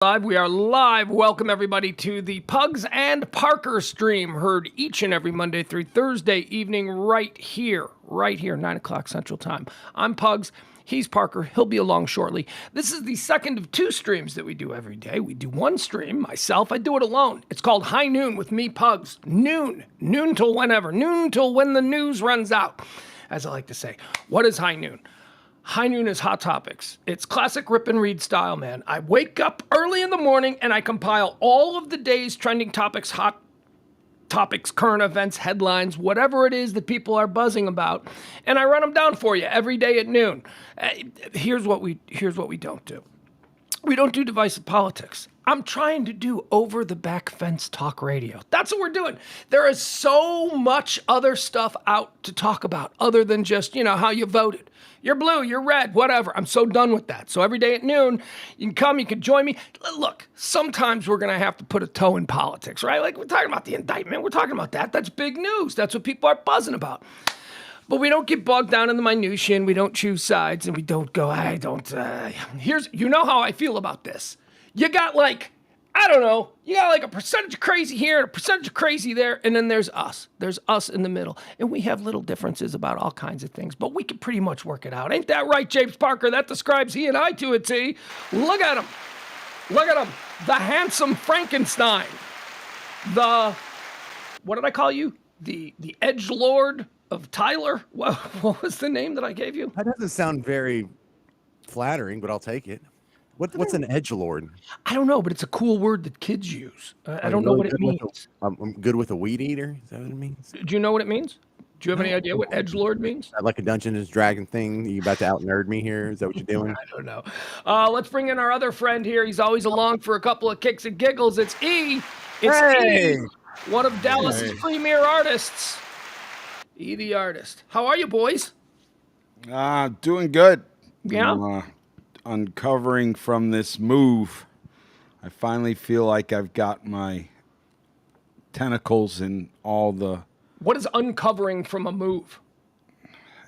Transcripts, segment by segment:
Live. We are live. Welcome everybody to the Pugs and Parker stream, heard each and every Monday through Thursday evening right here, 9 o'clock Central Time. I'm Pugs. He's Parker. He'll be along shortly. This is the second of two streams that we do every day. We do one stream, myself. I do it alone. It's called High Noon with me, Pugs. Noon till whenever. Noon till when the news runs out, as I like to say. What is High Noon? High Noon is Hot Topics. It's classic rip and read style, man. I wake up early in the morning and I compile all of the day's trending topics, hot topics, current events, headlines, whatever it is that people are buzzing about, and I run them down for you every day at noon. Here's what we don't do. We don't do divisive politics. I'm trying to do over the back fence talk radio. That's what we're doing. There is so much other stuff out to talk about other than just, how you voted. You're blue, you're red, whatever. I'm so done with that. So every day at noon, you can come, you can join me. Look, sometimes we're going to have to put a toe in politics, right? Like we're talking about the indictment. We're talking about that. That's big news. That's what people are buzzing about. But we don't get bogged down in the minutiae, and we don't choose sides, and we don't go, you know how I feel about this. You got you got like a percentage of crazy here and a percentage of crazy there, and then there's us. There's us in the middle. And we have little differences about all kinds of things, but we can pretty much work it out. Ain't that right, James Parker? That describes he and I to a T. Look at him. Look at him. The handsome Frankenstein. What did I call you? The edgelord of Tyler? What was the name that I gave you? That doesn't sound very flattering, but I'll take it. What's an edgelord? I don't know, but it's a cool word that kids use. I don't know what it means. I'm good with a weed eater. Is that what it means? Do you know what it means? Do you have any idea what edgelord means? Like a Dungeons & Dragon thing? You about to out nerd me here? Is that what you're doing? I don't know. Let's bring in our other friend here. He's always along for a couple of kicks and giggles. It's E. Hey! E, one of Dallas's premier artists. E the artist. How are you, boys? Doing good. Yeah. I'm, uncovering from this move. I finally feel like I've got my tentacles in all the. What is uncovering from a move?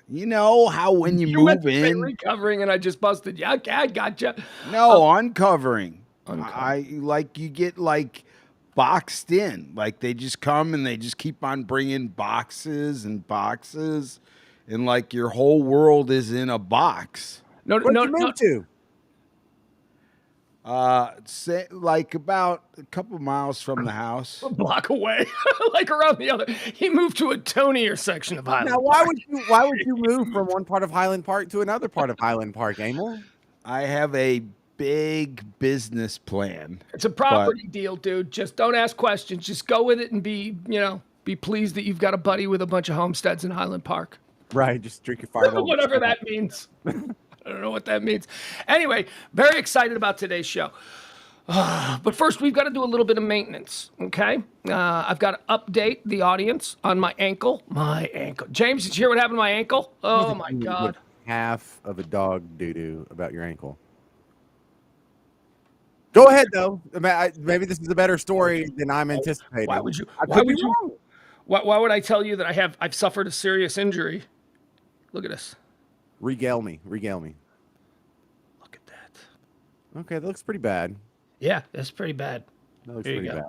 You know how when you move in, recovering, and I just busted you. Okay, I gotcha. No, uncovering. You get boxed in. Like they just come and they just keep on bringing boxes and boxes, and like your whole world is in a box. Where'd you move to? Say like about a couple miles from the house. A block away, like around the other. He moved to a tonier section of Highland. Now, why would you move from one part of Highland Park to another part of Highland Park, Emil? I have a big business plan. It's a property deal, dude. Just don't ask questions. Just go with it and be pleased that you've got a buddy with a bunch of homesteads in Highland Park. Right, just drink your fireball. Whatever that means. I don't know what that means. Anyway, very excited about today's show. But first, we've got to do a little bit of maintenance, okay? I've got to update the audience on my ankle. My ankle. James, did you hear what happened to my ankle? Oh, my God. Half of a dog doo-doo about your ankle. Go ahead, though. Maybe this is a better story than I'm anticipating. Why would I tell you that I've suffered a serious injury? Look at this. Regale me. Look at that. Okay, that looks pretty bad. Yeah, that's pretty bad. That looks pretty bad.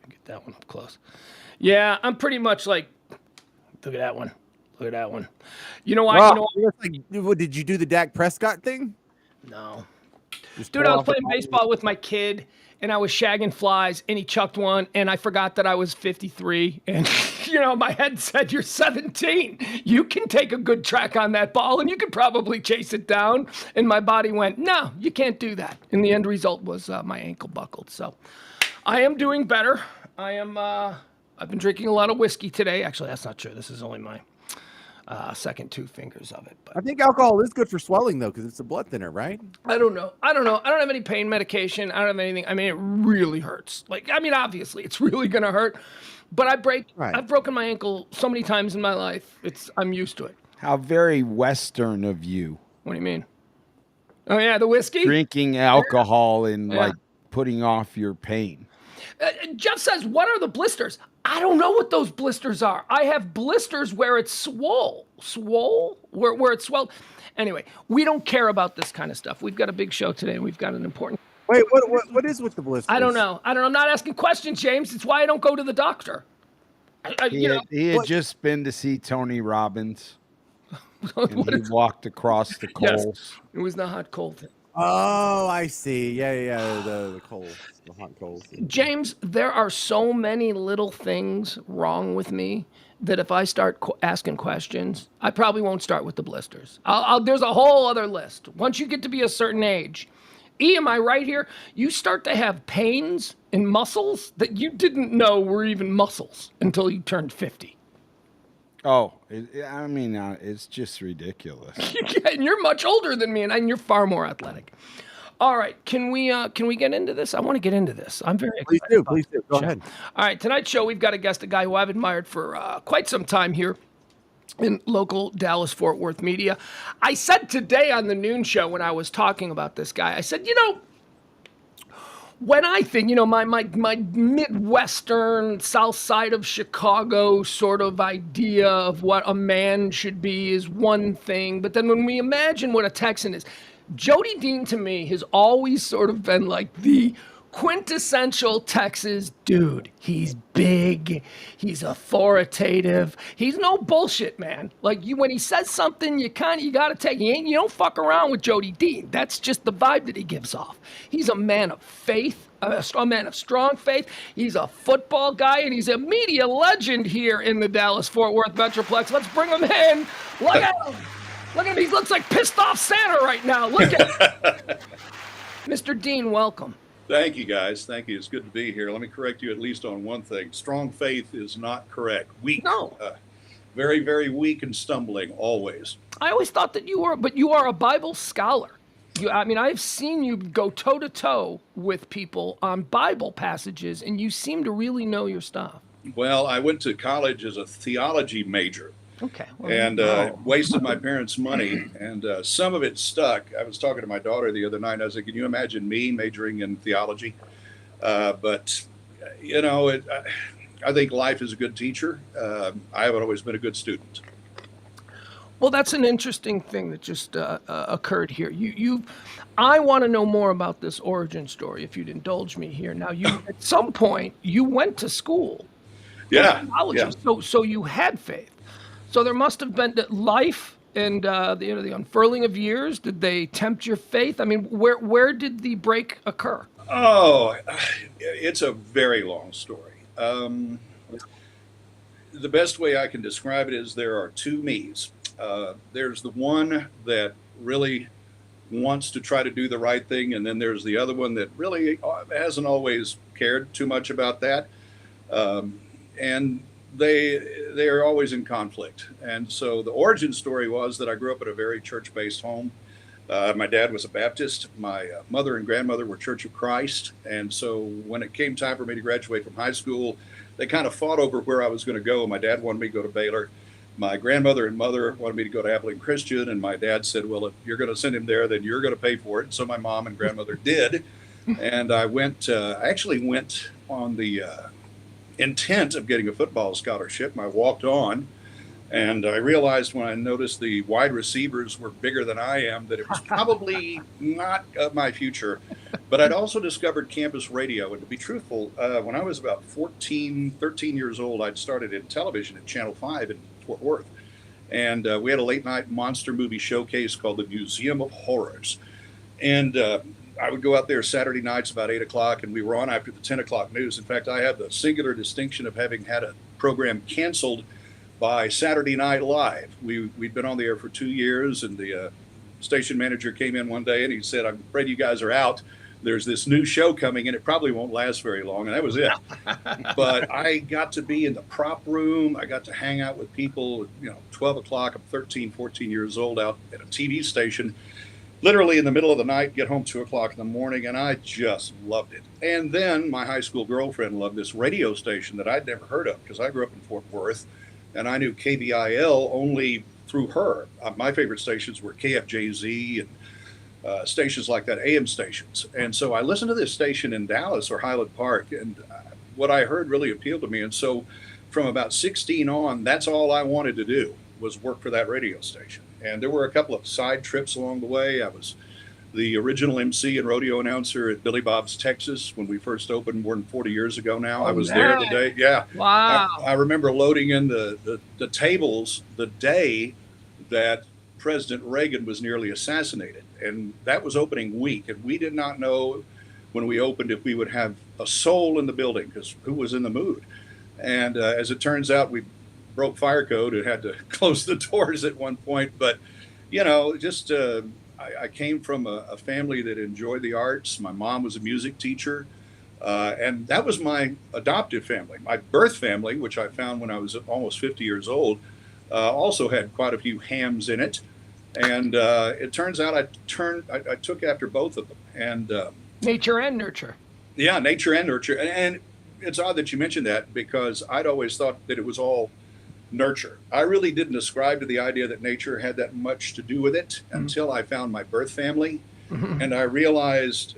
Get that one up close. Yeah, I'm pretty much like, look at that one. You know why? Wow. Did you do the Dak Prescott thing? No. Dude, I was playing baseball with my kid, and I was shagging flies, and he chucked one, and I forgot that I was 53, and, my head said, you're 17. You can take a good track on that ball, and you could probably chase it down, and my body went, no, you can't do that, and the end result was my ankle buckled, so I am doing better. I've been drinking a lot of whiskey today. Actually, that's not true. This is only my second 2 fingers of it. But I think alcohol is good for swelling, though, because it's a blood thinner, right? I don't know. I don't have any pain medication. I don't have anything. I mean, it really hurts. Obviously, it's really going to hurt. But I've broken my ankle so many times in my life. I'm used to it. How very Western of you. What do you mean? Oh, yeah, the whiskey? Drinking alcohol and, putting off your pain. Jeff says, what are the blisters? I don't know what those blisters are. I have blisters where it's swole, where it's swelled. Anyway, we don't care about this kind of stuff. We've got a big show today, and we've got an important. Wait, what is with the blisters? I don't know. I'm not asking questions, James. It's why I don't go to the doctor. He had just been to see Tony Robbins, and he walked across the coals. Yes, it was the hot cold thing. Oh, I see. Yeah, the coals, the hot coals. James, there are so many little things wrong with me that if I start asking questions, I probably won't start with the blisters. There's a whole other list. Once you get to be a certain age, am I right here? You start to have pains in muscles that you didn't know were even muscles until you turned 50. Oh, it's just ridiculous. And you're much older than me, and you're far more athletic. All right, can we get into this? I want to get into this. I'm very excited. Please do. Go ahead. All right, tonight's show, we've got a guest, a guy who I've admired for quite some time here in local Dallas-Fort Worth media. I said today on the noon show when I was talking about this guy, I said, when I think, my Midwestern, south side of Chicago sort of idea of what a man should be is one thing. But then when we imagine what a Texan is, Jody Dean to me has always sort of been like the quintessential Texas dude. He's big. He's authoritative. He's no bullshit, man. Like when he says something, you got to take. You don't fuck around with Jody Dean. That's just the vibe that he gives off. He's a man of faith, a man of strong faith. He's a football guy, and he's a media legend here in the Dallas-Fort Worth Metroplex. Let's bring him in. Look at him. Look at him. He looks like pissed off Santa right now. Look at him. Mr. Dean, welcome. Thank you, guys. Thank you. It's good to be here. Let me correct you at least on one thing. Strong faith is not correct. Weak. No. Very, very weak and stumbling, always. I always thought that you are a Bible scholar. I've seen you go toe-to-toe with people on Bible passages, and you seem to really know your stuff. Well, I went to college as a theology major. Okay. And wasted my parents' money, and some of it stuck. I was talking to my daughter the other night, and I was like, can you imagine me majoring in theology? But I think life is a good teacher. I have always been a good student. Well, that's an interesting thing that just occurred here. I want to know more about this origin story, if you'd indulge me here. Now, at some point, you went to school. Yeah. So you had faith. So there must have been life and the unfurling of years. Did they tempt your faith? I mean, where did the break occur? Oh, it's a very long story. The best way I can describe it is there are two me's. There's the one that really wants to try to do the right thing, and then there's the other one that really hasn't always cared too much about that. And they are always in conflict. And so the origin story was that I grew up in a very church-based home. My dad was a Baptist. My mother and grandmother were Church of Christ. And so when it came time for me to graduate from high school, they kind of fought over where I was going to go. My dad wanted me to go to Baylor. My grandmother and mother wanted me to go to Abilene Christian. And my dad said, well, if you're going to send him there, then you're going to pay for it. And so my mom and grandmother did. And I actually went on the intent of getting a football scholarship. And I walked on, and I realized when I noticed the wide receivers were bigger than I am that it was probably not my future. But I'd also discovered campus radio. And to be truthful, when I was about 13 years old, I'd started in television at Channel 5 in Fort Worth. And we had a late night monster movie showcase called the Museum of Horrors. And I would go out there Saturday nights about 8 o'clock, and we were on after the 10 o'clock news. In fact, I have the singular distinction of having had a program canceled by Saturday Night Live. We'd been on the air for 2 years, and the station manager came in one day, and he said, I'm afraid you guys are out. There's this new show coming, and it probably won't last very long. And that was it. But I got to be in the prop room. I got to hang out with people, 12 o'clock. I'm 13, 14 years old out at a TV station, literally in the middle of the night, get home 2 o'clock in the morning, and I just loved it. And then my high school girlfriend loved this radio station that I'd never heard of because I grew up in Fort Worth, and I knew KVIL only through her. My favorite stations were KFJZ and stations like that, AM stations. And so I listened to this station in Dallas or Highland Park, and what I heard really appealed to me. And so from about 16 on, that's all I wanted to do was work for that radio station. And there were a couple of side trips along the way. I was the original MC and rodeo announcer at Billy Bob's Texas when we first opened more than 40 years ago now. I was there the day. Yeah. Wow. I remember loading in the tables the day that President Reagan was nearly assassinated. And that was opening week. And we did not know when we opened if we would have a soul in the building, because who was in the mood? And as it turns out, we broke fire code and had to close the doors at one point. But, just I came from a family that enjoyed the arts. My mom was a music teacher. And that was my adoptive family. My birth family, which I found when I was almost 50 years old, also had quite a few hams in it. And it turns out I took after both of them. And nature and nurture. Yeah, nature and nurture. And it's odd that you mentioned that, because I'd always thought that it was all nurture. I really didn't ascribe to the idea that nature had that much to do with it until I found my birth family. And I realized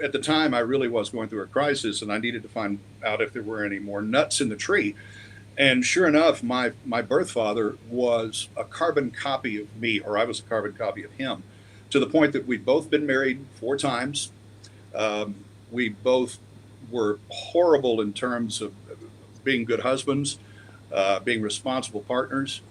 at the time I really was going through a crisis, and I needed to find out if there were any more nuts in the tree. And sure enough, my birth father was a carbon copy of me, or I was a carbon copy of him, to the point that we'd both been married 4 times. We both were horrible in terms of being good husbands, being responsible partners.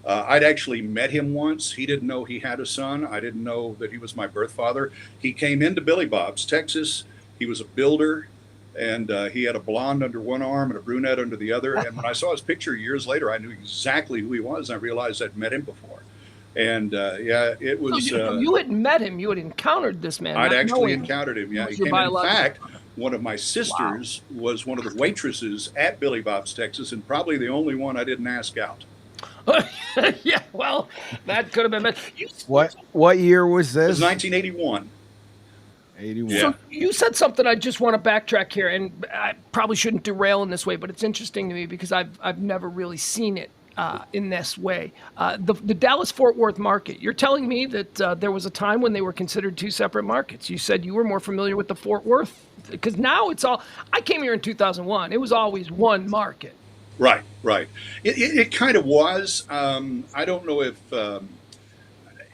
I'd actually met him once. He didn't know he had a son. I didn't know that he was my birth father. He came into Billy Bob's, Texas. He was a builder, and he had a blonde under one arm and a brunette under the other. And when I saw his picture years later, I knew exactly who he was. And I realized I'd met him before. And it was. So you had met him. You had encountered this man. I'd actually encountered him. Yeah, he came. In fact, one of my sisters Wow. was one of the waitresses at Billy Bob's, Texas, and probably the only one I didn't ask out. Yeah, well, that could have been meant. What year was It was this? 1981. 81. Yeah. So you said something. I just want to backtrack here, and I probably shouldn't derail in this way, but it's interesting to me because I've never really seen it in this way. The Dallas-Fort Worth market. You're telling me that there was a time when they were considered 2 separate markets. You said you were more familiar with the Fort Worth, because now it's all. I came here in 2001. It was always one market. Right. It kind of was. I don't know if,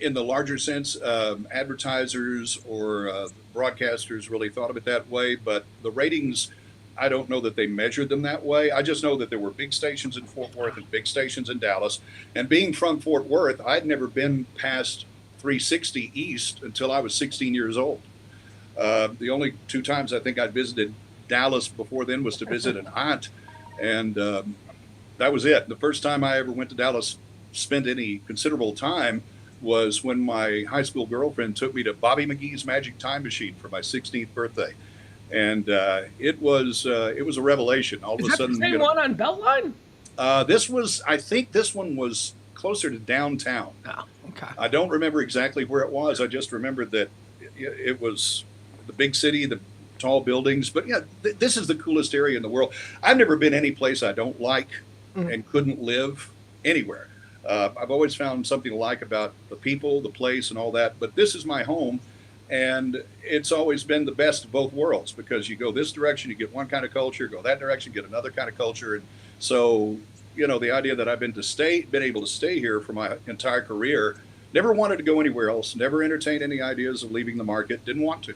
in the larger sense, advertisers or broadcasters really thought of it that way, but the ratings, I don't know that they measured them that way. I just know that there were big stations in Fort Worth and big stations in Dallas. And being from Fort Worth, I'd never been past 360 East until I was 16 years old. The only 2 times I think I'd visited Dallas before then was to visit an aunt. And that was it. The first time I ever went to Dallas, spent any considerable time, was when my high school girlfriend took me to Bobby McGee's Magic Time Machine for my 16th birthday. And it was a revelation. All of a sudden, Is that the same one on Beltline? I think this one was closer to downtown. Oh, okay. I don't remember exactly where it was. I just remembered that it was the big city, the tall buildings. But yeah, this is the coolest area in the world. I've never been any place I don't like and couldn't live anywhere. I've always found something to like about the people, the place, and all that. But this is my home, and it's always been the best of both worlds, because you go this direction, you get one kind of culture, go that direction, get another kind of culture. And so, the idea that I've been able to stay here for my entire career, never wanted to go anywhere else, never entertained any ideas of leaving the market, didn't want to.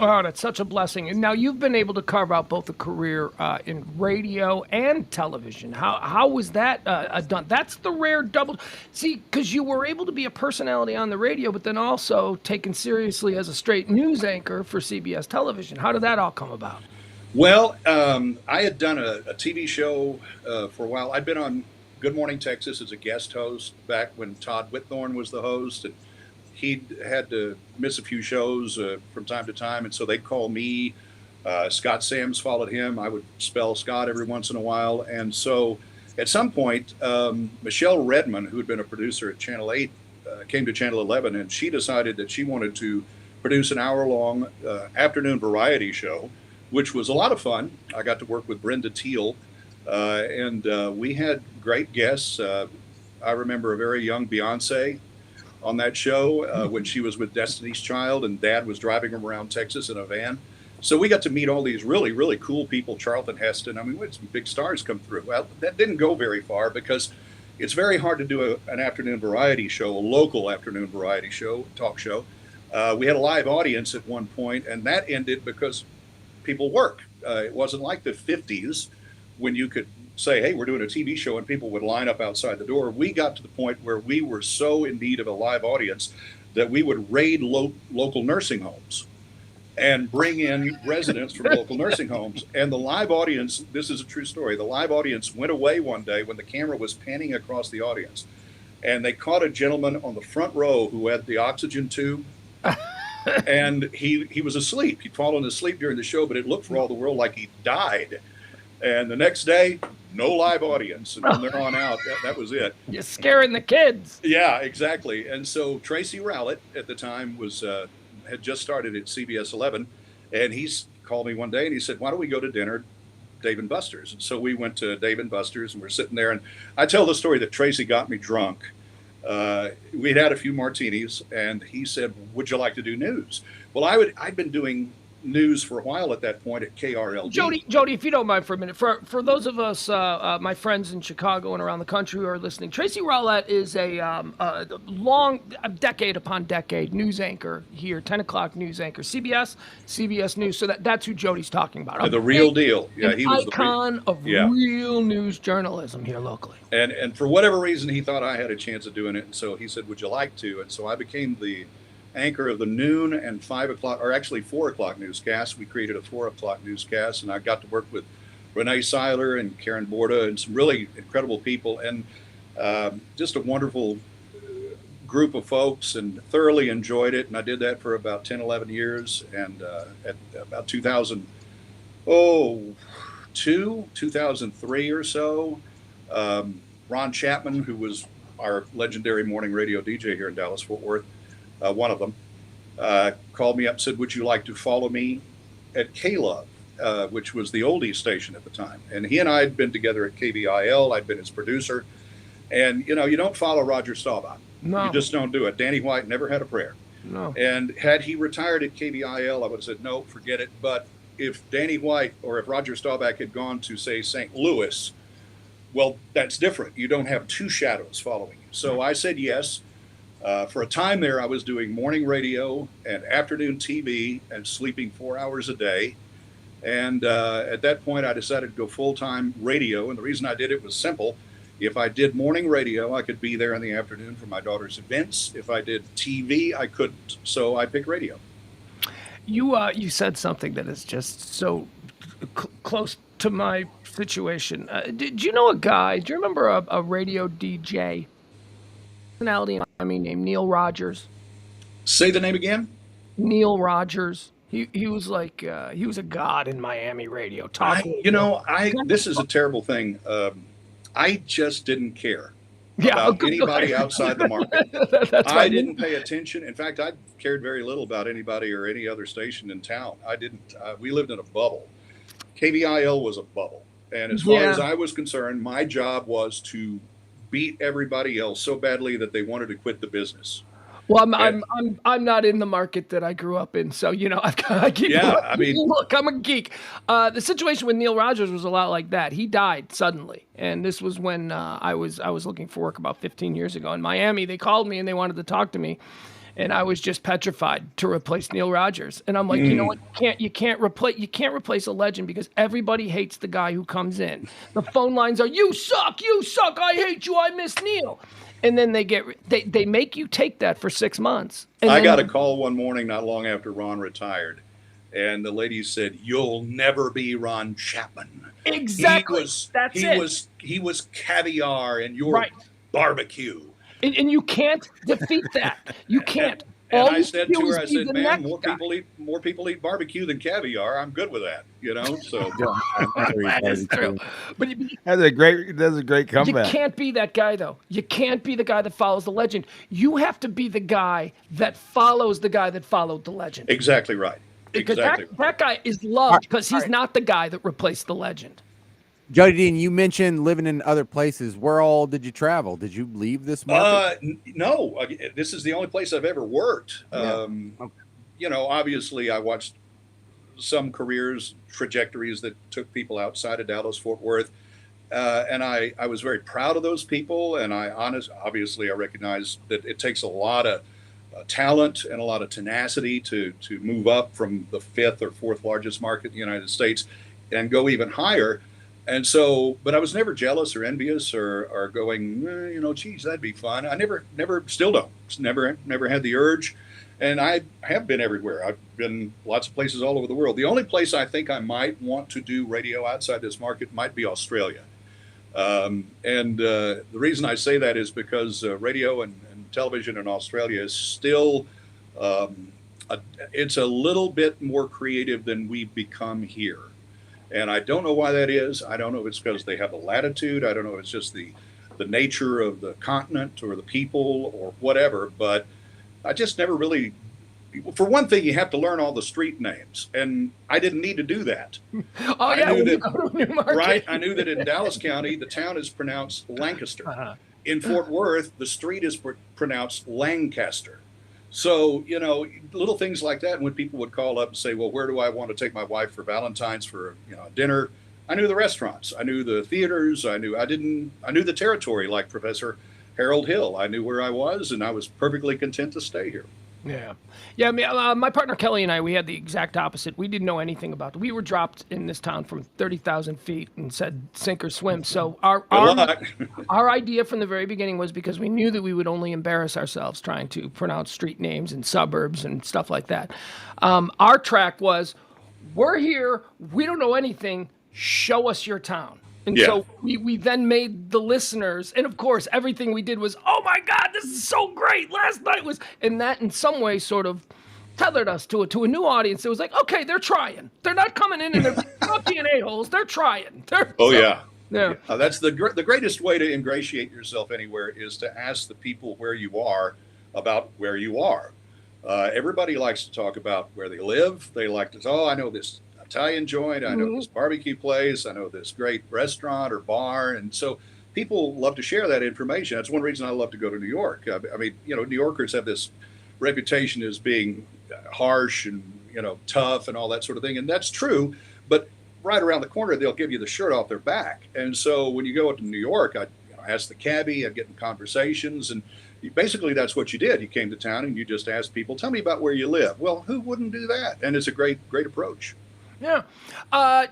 Oh, that's such a blessing. And now you've been able to carve out both a career in radio and television. How was that done? That's the rare double. See, because you were able to be a personality on the radio, but then also taken seriously as a straight news anchor for CBS television. How did that all come about? Well, I had done a TV show for a while. I'd been on Good Morning Texas as a guest host back when Todd Whitthorne was the host, and he had to miss a few shows from time to time, and so they'd call me. Scott Sams followed him. I would spell Scott every once in a while. And so at some point, Michelle Redman, who had been a producer at Channel 8, came to Channel 11, and she decided that she wanted to produce an hour-long afternoon variety show, which was a lot of fun. I got to work with Brenda Teal, and we had great guests. I remember a very young Beyonce on that show when she was with Destiny's Child, and Dad was driving them around Texas in a van. So we got to meet all these really, really cool people. Charlton Heston. I mean, we had some big stars come through. Well, that didn't go very far because, it's very hard to do an afternoon variety show, a local afternoon variety show, talk show. We had a live audience at one point, and that ended because people work. It wasn't like the 50s when you could say, hey, we're doing a TV show, and people would line up outside the door. We got to the point where we were so in need of a live audience that we would raid local nursing homes and bring in residents from local nursing homes. And the live audience, this is a true story, the live audience went away one day when the camera was panning across the audience. And they caught a gentleman on the front row who had the oxygen tube. And he was asleep. He'd fallen asleep during the show, but it looked for all the world like he died. And the next day, no live audience. And from there on out, that was it. You're scaring the kids. Yeah, exactly. And so Tracy Rowlett at the time was had just started at CBS 11, and he's called me one day and he said, why don't we go to dinner at Dave & Buster's? And so we went to Dave & Buster's, and we're sitting there, and I tell the story that Tracy got me drunk. We'd had a few martinis, and he said, would you like to do news? Well, I'd been doing news for a while at that point at KRLD. Jody, if you don't mind for a minute, for those of us, my friends in Chicago and around the country who are listening, Tracy Rowlett is a decade upon decade news anchor here, 10 o'clock news anchor, CBS News. So that's who Jody's talking about. The real deal. Yeah, he was the icon of real news journalism here locally. And for whatever reason, he thought I had a chance of doing it. And so he said, would you like to? And so I became the anchor of the noon and 5 o'clock, or actually 4 o'clock newscast. We created a 4 o'clock newscast, and I got to work with Renee Seiler and Karen Borda and some really incredible people, and just a wonderful group of folks, and thoroughly enjoyed it. And I did that for about 10, 11 years. And at about 2003 or so, Ron Chapman, who was our legendary morning radio DJ here in Dallas-Fort Worth, one of them, called me up and said, would you like to follow me at K-Love, which was the oldies station at the time. And he and I had been together at KBIL. I'd been his producer. And, you don't follow Roger Staubach. No. You just don't do it. Danny White never had a prayer. No. And had he retired at KBIL, I would have said, no, forget it. But if Danny White or if Roger Staubach had gone to, say, St. Louis, well, that's different. You don't have two shadows following you. So I said yes. For a time there, I was doing morning radio and afternoon TV and sleeping 4 hours a day. And at that point, I decided to go full-time radio. And the reason I did it was simple. If I did morning radio, I could be there in the afternoon for my daughter's events. If I did TV, I couldn't. So I picked radio. You said something that is just so close to my situation. Did you know a guy? Do you remember a radio DJ personality named Neil Rogers? Say the name again. Neil Rogers. He was like he was a god in Miami radio. This is a terrible thing. I just didn't care about anybody outside the market. I didn't pay attention. In fact, I cared very little about anybody or any other station in town. I didn't. We lived in a bubble. KBIL was a bubble, and as far as I was concerned, my job was to beat everybody else so badly that they wanted to quit the business. Well, I'm not in the market that I grew up in, so look, I'm a geek. The situation with Neil Rogers was a lot like that. He died suddenly, and this was when I was looking for work about 15 years ago in Miami. They called me and they wanted to talk to me, and I was just petrified to replace Neil Rogers. And I'm like, you know what? You can't replace a legend because everybody hates the guy who comes in. The phone lines are, you suck, I hate you, I miss Neil. And then they make you take that for 6 months. And I got a call one morning not long after Ron retired, and the lady said, "You'll never be Ron Chapman." Exactly. He was caviar and your barbecue. And you can't defeat that. You can't. And I said to her, I said, "Man, more people eat barbecue than caviar. I'm good with that, So that is true. But that's a great comeback. You can't be that guy, though. You can't be the guy that follows the legend. You have to be the guy that follows the guy that followed the legend. Exactly right. Because that guy is loved because he's not the guy that replaced the legend. Jody Dean, you mentioned living in other places. Where all did you travel? Did you leave this market? No. This is the only place I've ever worked. Obviously I watched some trajectories that took people outside of Dallas-Fort Worth. And I was very proud of those people. And obviously, I recognize that it takes a lot of talent and a lot of tenacity to move up from the fifth or fourth largest market in the United States and go even higher. And so, but I was never jealous or envious or going, geez, that'd be fun. I still don't. Never had the urge. And I have been everywhere. I've been lots of places all over the world. The only place I think I might want to do radio outside this market might be Australia. The reason I say that is because radio and television in Australia is still, it's a little bit more creative than we've become here. And I don't know why that is. I don't know if it's because they have the latitude. I don't know if it's just the nature of the continent or the people or whatever. But I just never really, for one thing, you have to learn all the street names. And I didn't need to do that. I knew that in Dallas County, the town is pronounced Lancaster. Uh-huh. In Fort Worth, the street is pronounced Lancaster. So, little things like that. And when people would call up and say, well, where do I want to take my wife for Valentine's for, dinner? I knew the restaurants. I knew the theaters. I knew the territory like Professor Harold Hill. I knew where I was, and I was perfectly content to stay here. Yeah. I mean, my partner Kelly and I, we had the exact opposite. We didn't know anything about it. We were dropped in this town from 30,000 feet and said sink or swim. So our idea from the very beginning was, because we knew that we would only embarrass ourselves trying to pronounce street names and suburbs and stuff like that. Our track was, we're here, we don't know anything, show us your town. And so we then made the listeners, and of course, everything we did was, oh my God, this is so great. Last night was, and that in some way sort of tethered us to a new audience. It was like, okay, they're trying. They're not coming in and they're not being a-holes. They're trying. Yeah. That's the greatest way to ingratiate yourself anywhere is to ask the people where you are about where you are. Everybody likes to talk about where they live. They like to, I know this Italian joint, I know this barbecue place, I know this great restaurant or bar. And so people love to share that information. That's one reason I love to go to New York. I mean, New Yorkers have this reputation as being harsh and, tough and all that sort of thing. And that's true. But right around the corner, they'll give you the shirt off their back. And so when you go to New York, I ask the cabbie, I'd get in conversations, and basically that's what you did. You came to town and you just asked people, tell me about where you live. Well, who wouldn't do that? And it's a great approach. Yeah.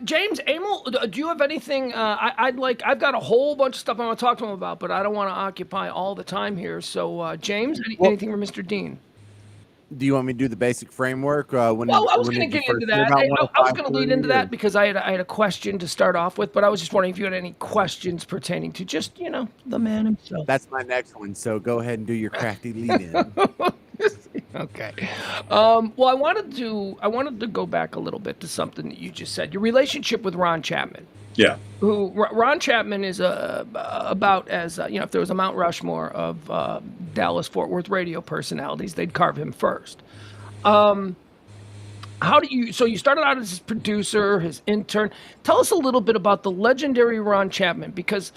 James, Emil, do you have anything? I've got a whole bunch of stuff I want to talk to him about, but I don't want to occupy all the time here. So, James, anything for Mr. Dean? Do you want me to do the basic framework? I was going to get into that. I was going to lead into that because I had a question to start off with, but I was just wondering if you had any questions pertaining to just, the man himself. That's my next one. So go ahead and do your crafty lead-in. Okay. Well, I wanted to go back a little bit to something that you just said. Your relationship with Ron Chapman. Yeah. Ron Chapman is about as if there was a Mount Rushmore of Dallas-Fort Worth radio personalities, they'd carve him first. So you started out as his producer, his intern. Tell us a little bit about the legendary Ron Chapman, because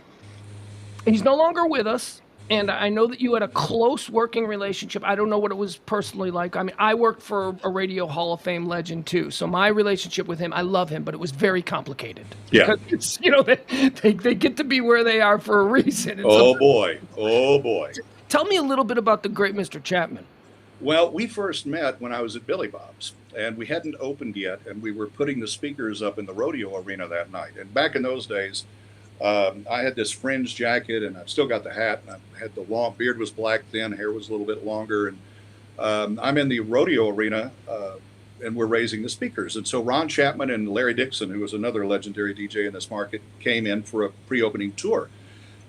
he's no longer with us. And I know that you had a close working relationship. I don't know what it was personally like. I mean, I worked for a Radio Hall of Fame legend too. So my relationship with him, I love him, but it was very complicated. Yeah. Because they get to be where they are for a reason. And oh boy. Tell me a little bit about the great Mr. Chapman. Well, we first met when I was at Billy Bob's, and we hadn't opened yet, and we were putting the speakers up in the rodeo arena that night. And back in those days, I had this fringe jacket, and I've still got the hat. And I had the long beard was black then, hair was a little bit longer, and I'm in the rodeo arena, and we're raising the speakers. And so Ron Chapman and Larry Dixon, who was another legendary DJ in this market, came in for a pre-opening tour,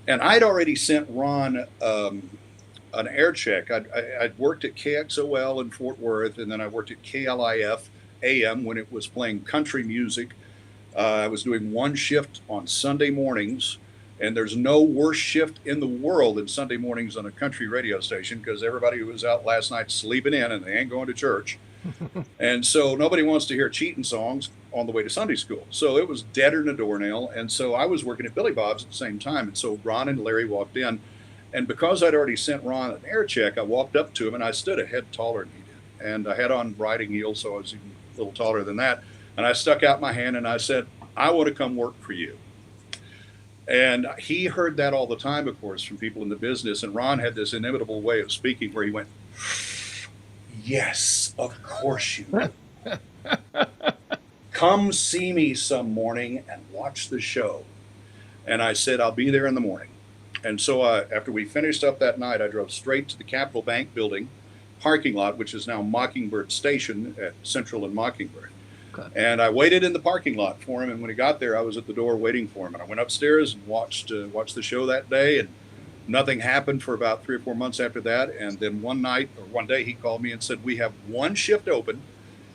and I'd already sent Ron an air check. I'd worked at KXOL in Fort Worth, and then I worked at KLIF AM when it was playing country music. I was doing one shift on Sunday mornings, and there's no worse shift in the world than Sunday mornings on a country radio station, because everybody was out last night sleeping in and they ain't going to church. And so nobody wants to hear cheating songs on the way to Sunday school. So it was deader than a doornail. And so I was working at Billy Bob's at the same time. And so Ron and Larry walked in. And because I'd already sent Ron an air check, I walked up to him and I stood a head taller than he did. And I had on riding heels, so I was even a little taller than that. And I stuck out my hand and I said, I want to come work for you. And he heard that all the time, of course, from people in the business. And Ron had this inimitable way of speaking where he went, yes, of course you do. Come see me some morning and watch the show. And I said, I'll be there in the morning. And so after we finished up that night, I drove straight to the Capitol Bank building parking lot, which is now Mockingbird Station at Central and Mockingbird. Okay. And I waited in the parking lot for him. And when he got there, I was at the door waiting for him. And I went upstairs and watched the show that day. And nothing happened for about 3 or 4 months after that. And then one day, he called me and said, we have one shift open,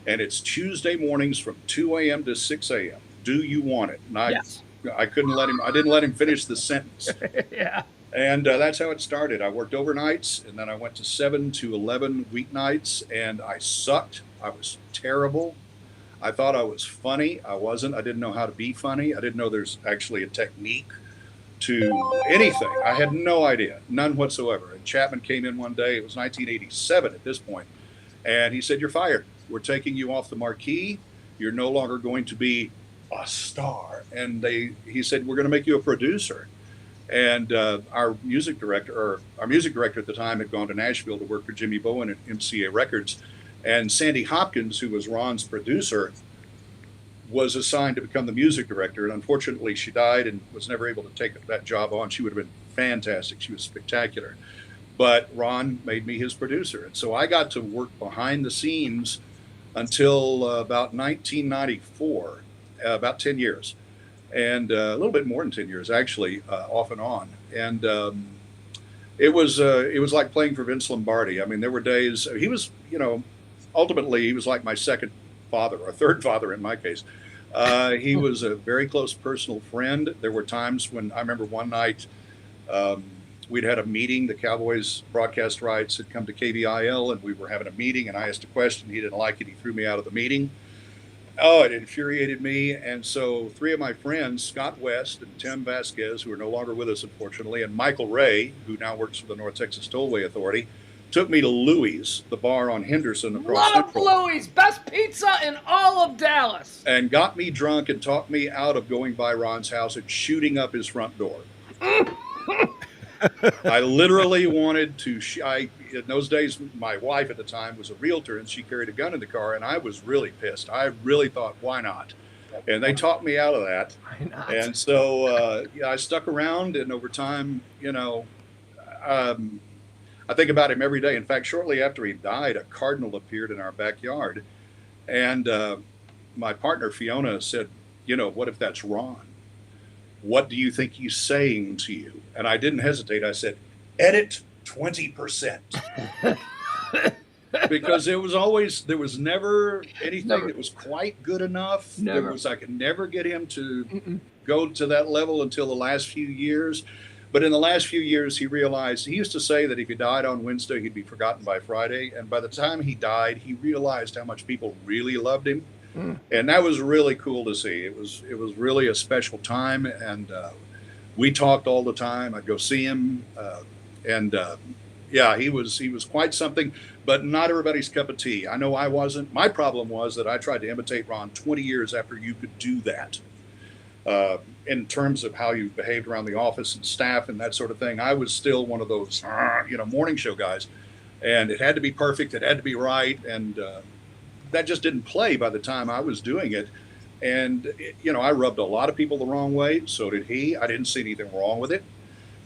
and it's Tuesday mornings from 2 a.m. to 6 a.m. Do you want it? And yes. I didn't let him finish the sentence. Yeah. And that's how it started. I worked overnights, and then I went to 7 to 11 weeknights, and I sucked. I was terrible. I thought I was funny. I wasn't. I didn't know how to be funny. I didn't know there's actually a technique to anything. I had no idea, none whatsoever. And Chapman came in one day, it was 1987 at this point, and he said, you're fired. We're taking you off the marquee. You're no longer going to be a star. And he said, we're going to make you a producer. And our music director at the time had gone to Nashville to work for Jimmy Bowen at MCA Records. And Sandy Hopkins, who was Ron's producer, was assigned to become the music director. And unfortunately, she died and was never able to take that job on. She would have been fantastic. She was spectacular. But Ron made me his producer. And so I got to work behind the scenes until about 1994, about 10 years. And a little bit more than 10 years, actually, off and on. And it was like playing for Vince Lombardi. I mean, there were days, he was, ultimately, he was like my second father, or third father in my case. He was a very close personal friend. There were times when I remember one night we'd had a meeting. The Cowboys broadcast rights had come to KBIL, and we were having a meeting, and I asked a question. He didn't like it. He threw me out of the meeting. Oh, it infuriated me. And so 3 of my friends, Scott West and Tim Vasquez, who are no longer with us, unfortunately, and Michael Ray, who now works for the North Texas Tollway Authority, took me to Louie's, the bar on Henderson across Central. Love Louie's, best pizza in all of Dallas. And got me drunk and talked me out of going by Ron's house and shooting up his front door. I literally wanted to, in those days, my wife at the time was a realtor, and she carried a gun in the car, and I was really pissed. I really thought, why not? And they talked me out of that. Why not? And so I stuck around, and over time, I think about him every day. In fact, shortly after he died, a cardinal appeared in our backyard, and my partner, Fiona, said, what if that's Ron? What do you think he's saying to you? And I didn't hesitate. I said, edit 20%. Because there was never anything that was quite good enough. Never. I could never get him to go to that level until the last few years. But in the last few years, he realized, he used to say that if he died on Wednesday, he'd be forgotten by Friday. And by the time he died, he realized how much people really loved him. And that was really cool to see. It was really a special time, and we talked all the time. I'd go see him, he was quite something, but not everybody's cup of tea. I know I wasn't. My problem was that I tried to imitate Ron 20 years after you could do that. In terms of how you behaved around the office and staff and that sort of thing, I was still one of those, morning show guys, and it had to be perfect. It had to be right, and that just didn't play by the time I was doing it. And, I rubbed a lot of people the wrong way. So did he. I didn't see anything wrong with it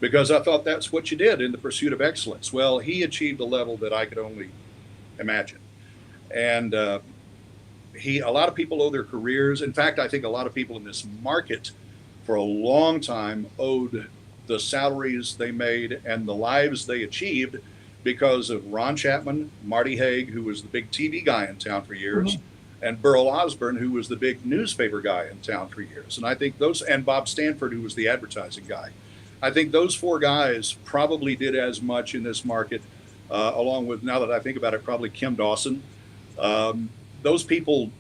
because I thought that's what you did in the pursuit of excellence. Well, he achieved a level that I could only imagine. And a lot of people owe their careers. In fact, I think a lot of people in this market for a long time owed the salaries they made and the lives they achieved because of Ron Chapman, Marty Haig, who was the big TV guy in town for years, and Burl Osborne, who was the big newspaper guy in town for years. And I think and Bob Stanford, who was the advertising guy. I think those 4 guys probably did as much in this market, along with, now that I think about it, probably Kim Dawson. Those people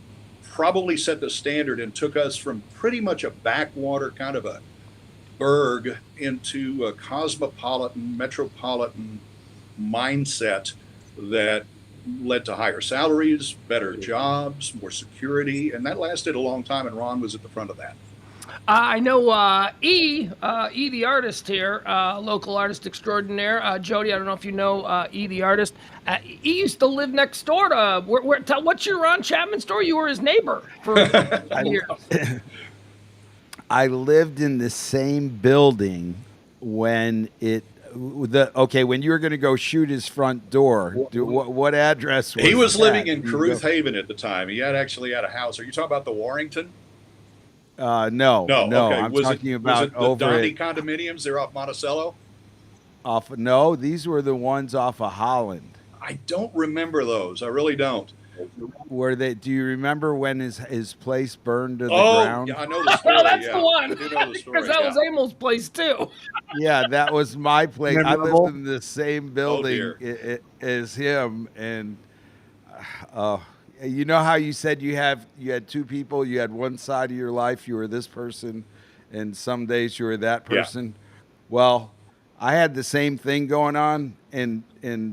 probably set the standard and took us from pretty much a backwater kind of a burg into a cosmopolitan, metropolitan mindset that led to higher salaries, better jobs, more security, and that lasted a long time, and Ron was at the front of that. I know E the artist here, local artist extraordinaire. Jody, I don't know if you know E the artist. E used to live next door to. What's your Ron Chapman story? You were his neighbor for years. I lived in the same building when when you were going to go shoot his front door. What address was He was that? living in Caruth Haven at the time. He actually had a house. Are you talking about the Warrington? No. Okay. I'm talking was about it the over Dondy at, condominiums? They're off Monticello. no, these were the ones off of Holland. I don't remember those. I really don't. Were they? Do you remember when his place burned to the Oh, ground? yeah, I know the story. Oh, that's yeah. the one. I do know the story. Because that yeah. was Emil's place too. Yeah, that was my place. I Memorable. lived in the same building as him, and you know how you said you had two people. You had one side of your life. You were this person, and some days you were that person. Well, I had the same thing going on, and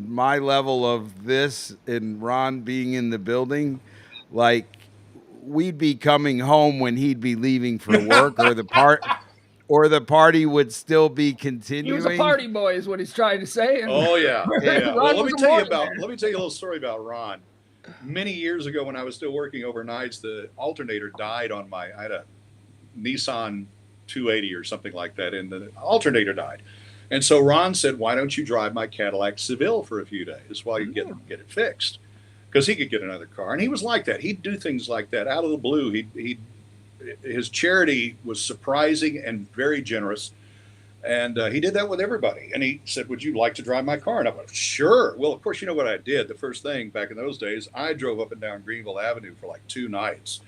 my level of this and Ron being in the building, like we'd be coming home when he'd be leaving for work, or the party would still be continuing. He was a party boy, is what he's trying to say. And Oh yeah. yeah. Ron Well, let was me a tell you morning about. man. Let me tell you a little story about Ron. Many years ago, when I was still working overnights, the alternator died on I had a Nissan 280 or something like that, and the alternator died. And so Ron said, "Why don't you drive my Cadillac Seville for a few days while you get it fixed?" Because he could get another car, and he was like that. He'd do things like that out of the blue. His charity was surprising and very generous, and he did that with everybody. And he said, "Would you like to drive my car?" And I went, "Sure." Well, of course, you know what I did. The first thing back in those days, I drove up and down Greenville Avenue for like 2 nights,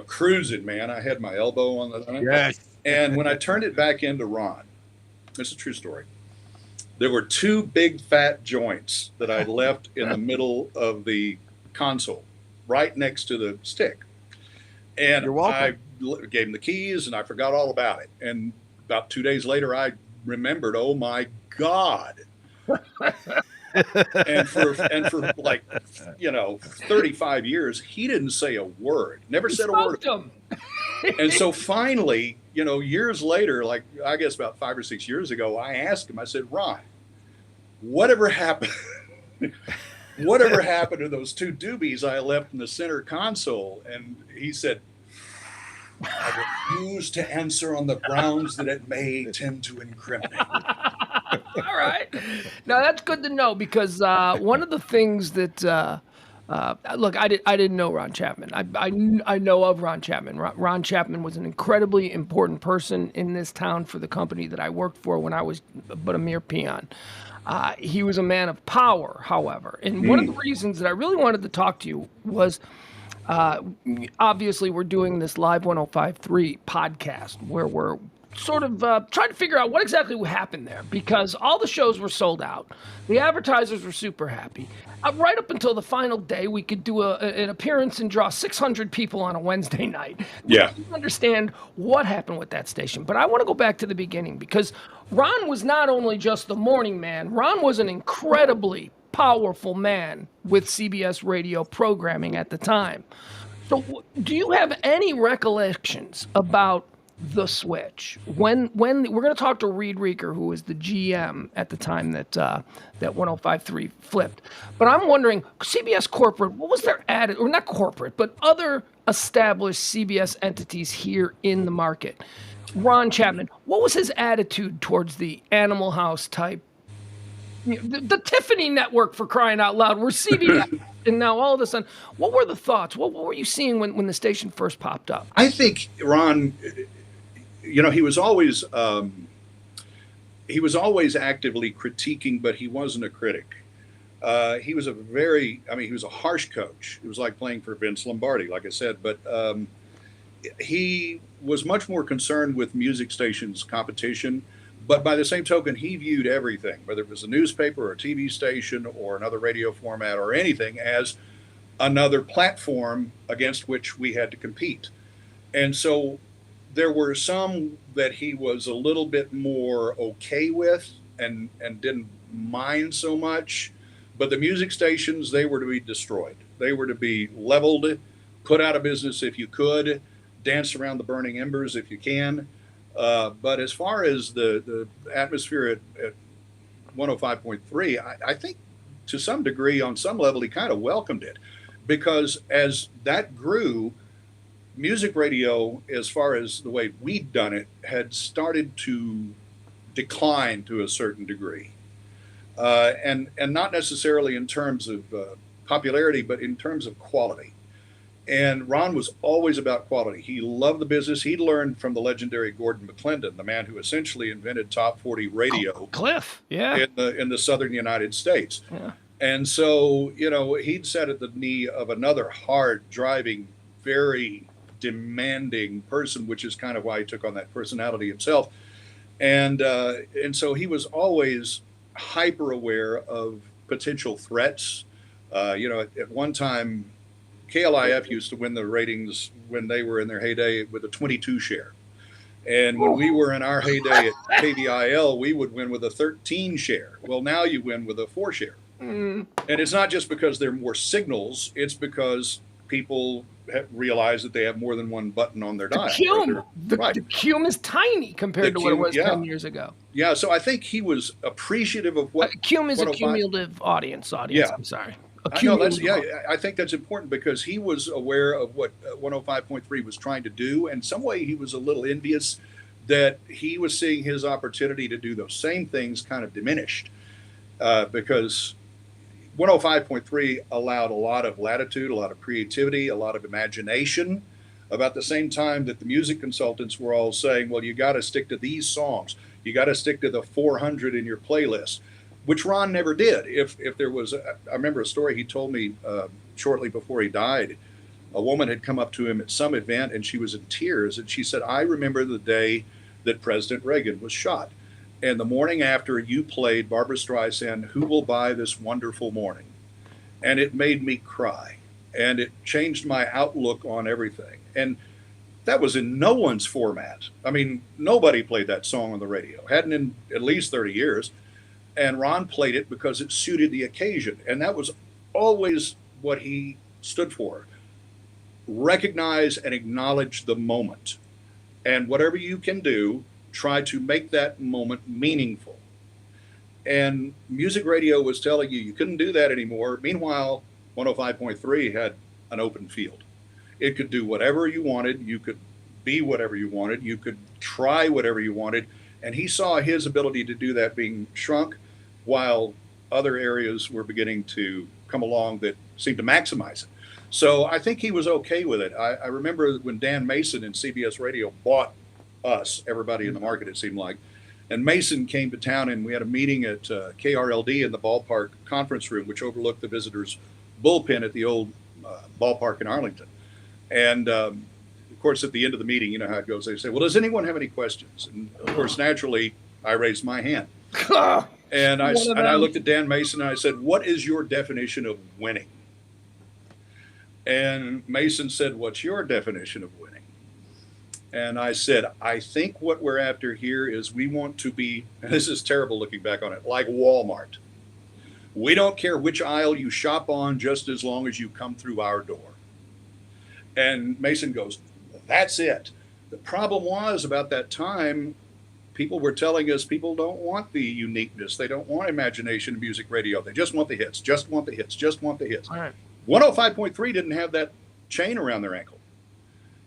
cruising, man. I had my elbow on the Yes. And when I turned it back into Ron, this is a true story. There were 2 big fat joints that I left in the middle of the console, right next to the stick. And You're welcome. I gave him the keys, and I forgot all about it. And about 2 days later, I remembered, oh my God. and for like 35 years, he didn't say a word. Never said a word. And so finally, years later, like I guess about 5 or 6 years ago, I asked him. I said, "Ron, whatever happened? Whatever happened to those 2 doobies I left in the center console?" And he said, "I refuse to answer on the grounds that it may tend to incriminate." All right. Now that's good to know, because one of the things that look, I didn't know Ron Chapman. I know of Ron Chapman. Ron Chapman was an incredibly important person in this town for the company that I worked for when I was but a mere peon. He was a man of power, however. And one of the reasons that I really wanted to talk to you was, obviously, we're doing this Live 105.3 podcast where we're sort of trying to figure out what exactly happened there, because all the shows were sold out. The advertisers were super happy. Right up until the final day, we could do an appearance and draw 600 people on a Wednesday night. Yeah. We didn't understand what happened with that station. But I want to go back to the beginning, because Ron was not only just the morning man, Ron was an incredibly powerful man with CBS radio programming at the time. So do you have any recollections about the switch when we're going to talk to Reed Reeker, who was the GM at the time that 105.3 flipped? But I'm wondering, CBS corporate, what was their attitude, or not corporate, but other established CBS entities here in the market? Ron Chapman, what was his attitude towards the Animal House type? The Tiffany Network, for crying out loud, we're CBS. And now all of a sudden, what were the thoughts? What were you seeing when the station first popped up? I think Ron, he was always actively critiquing, but he wasn't a critic. He was he was a harsh coach. It was like playing for Vince Lombardi, like I said, but he was much more concerned with music stations' competition. But by the same token, he viewed everything, whether it was a newspaper or a TV station or another radio format or anything, as another platform against which we had to compete. And so there were some that he was a little bit more okay with and didn't mind so much. But the music stations, they were to be destroyed. They were to be leveled, put out of business if you could. dance around the burning embers if you can. But as far as the atmosphere at 105.3, I think to some degree, on some level, he kind of welcomed it, because as that grew, music radio, as far as the way we'd done it, had started to decline to a certain degree. And not necessarily in terms of popularity, but in terms of quality. And Ron was always about quality. He loved the business. He learned from the legendary Gordon McClendon, the man who essentially invented top 40 radio. Cliff, yeah. In the southern United States. Yeah. And so, he'd sat at the knee of another hard driving, very demanding person, which is kind of why he took on that personality himself. And so he was always hyper aware of potential threats. At one time, KLIF used to win the ratings when they were in their heyday with a 22 share. And when we were in our heyday at KVIL, we would win with a 13 share. Well, now you win with a 4 share. And it's not just because there are more signals, it's because people realize that they have more than one button on their dial. The cume is tiny compared to what it was 10 years ago. Yeah, so I think he was appreciative of what... Cume is a cumulative audience, yeah. I'm sorry. I think that's important, because he was aware of what 105.3 was trying to do. And some way he was a little envious that he was seeing his opportunity to do those same things kind of diminished, because 105.3 allowed a lot of latitude, a lot of creativity, a lot of imagination, about the same time that the music consultants were all saying, well, you got to stick to these songs. You got to stick to the 400 in your playlist, which Ron never did. If there was, I remember a story he told me shortly before he died. A woman had come up to him at some event and she was in tears. And she said, I remember the day that President Reagan was shot. And the morning after, you played Barbra Streisand, Who Will Buy This Wonderful Morning? And it made me cry. And it changed my outlook on everything. And that was in no one's format. I mean, nobody played that song on the radio. Hadn't in at least 30 years. And Ron played it because it suited the occasion. And that was always what he stood for. Recognize and acknowledge the moment. And whatever you can do, try to make that moment meaningful. And music radio was telling you couldn't do that anymore. Meanwhile, 105.3 had an open field. It could do whatever you wanted. You could be whatever you wanted. You could try whatever you wanted. And he saw his ability to do that being shrunk, while other areas were beginning to come along that seemed to maximize it. So I think he was okay with it. I remember when Dan Mason and CBS Radio bought us, everybody in the market, it seemed like, and Mason came to town, and we had a meeting at KRLD in the ballpark conference room, which overlooked the visitors' bullpen at the old ballpark in Arlington. And of course, at the end of the meeting, you know how it goes. They say, well, does anyone have any questions? And of course, naturally, I raised my hand. And I looked at Dan Mason and I said, what is your definition of winning? And Mason said, what's your definition of winning? And I said, I think what we're after here is we want to be, and this is terrible looking back on it, like Walmart. We don't care which aisle you shop on, just as long as you come through our door. And Mason goes, that's it. The problem was, about that time, people were telling us people don't want the uniqueness. They don't want imagination in music radio. They just want the hits, just want the hits, just want the hits. All right. 105.3 didn't have that chain around their ankle.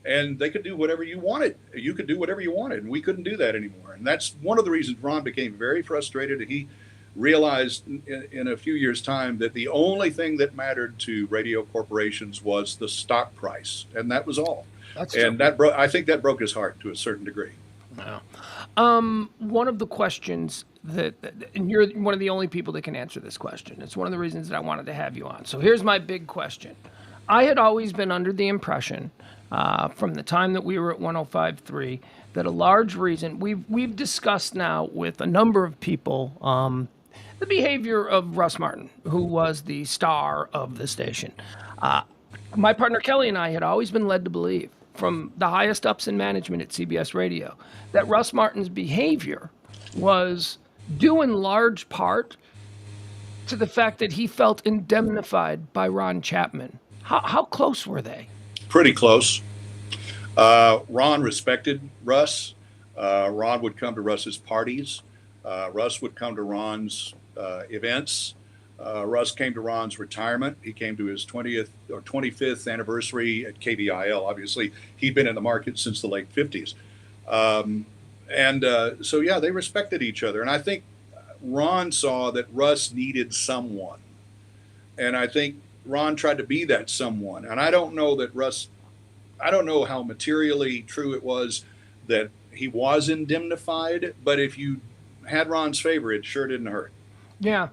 And they could do whatever you wanted. You could do whatever you wanted, and we couldn't do that anymore. And that's one of the reasons Ron became very frustrated. He realized in a few years' time that the only thing that mattered to radio corporations was the stock price, and that was all. And I think that broke his heart to a certain degree. Wow. One of the questions and you're one of the only people that can answer this question. It's one of the reasons that I wanted to have you on. So here's my big question. I had always been under the impression, from the time that we were at 105.3, that a large reason we've discussed now with a number of people the behavior of Russ Martin, who was the star of the station. My partner Kelly and I had always been led to believe, from the highest ups in management at CBS Radio, that Russ Martin's behavior was due in large part to the fact that he felt indemnified by Ron Chapman. How close were they? Pretty close. Ron respected Russ. Ron would come to Russ's parties. Russ would come to Ron's events. Russ came to Ron's retirement. He came to his 20th or 25th anniversary at KBIL. Obviously, he'd been in the market since the late 50s. So, yeah, they respected each other. And I think Ron saw that Russ needed someone. And I think Ron tried to be that someone. And I don't know that Russ, I don't know how materially true it was that he was indemnified, but if you had Ron's favor, it sure didn't hurt. Yeah.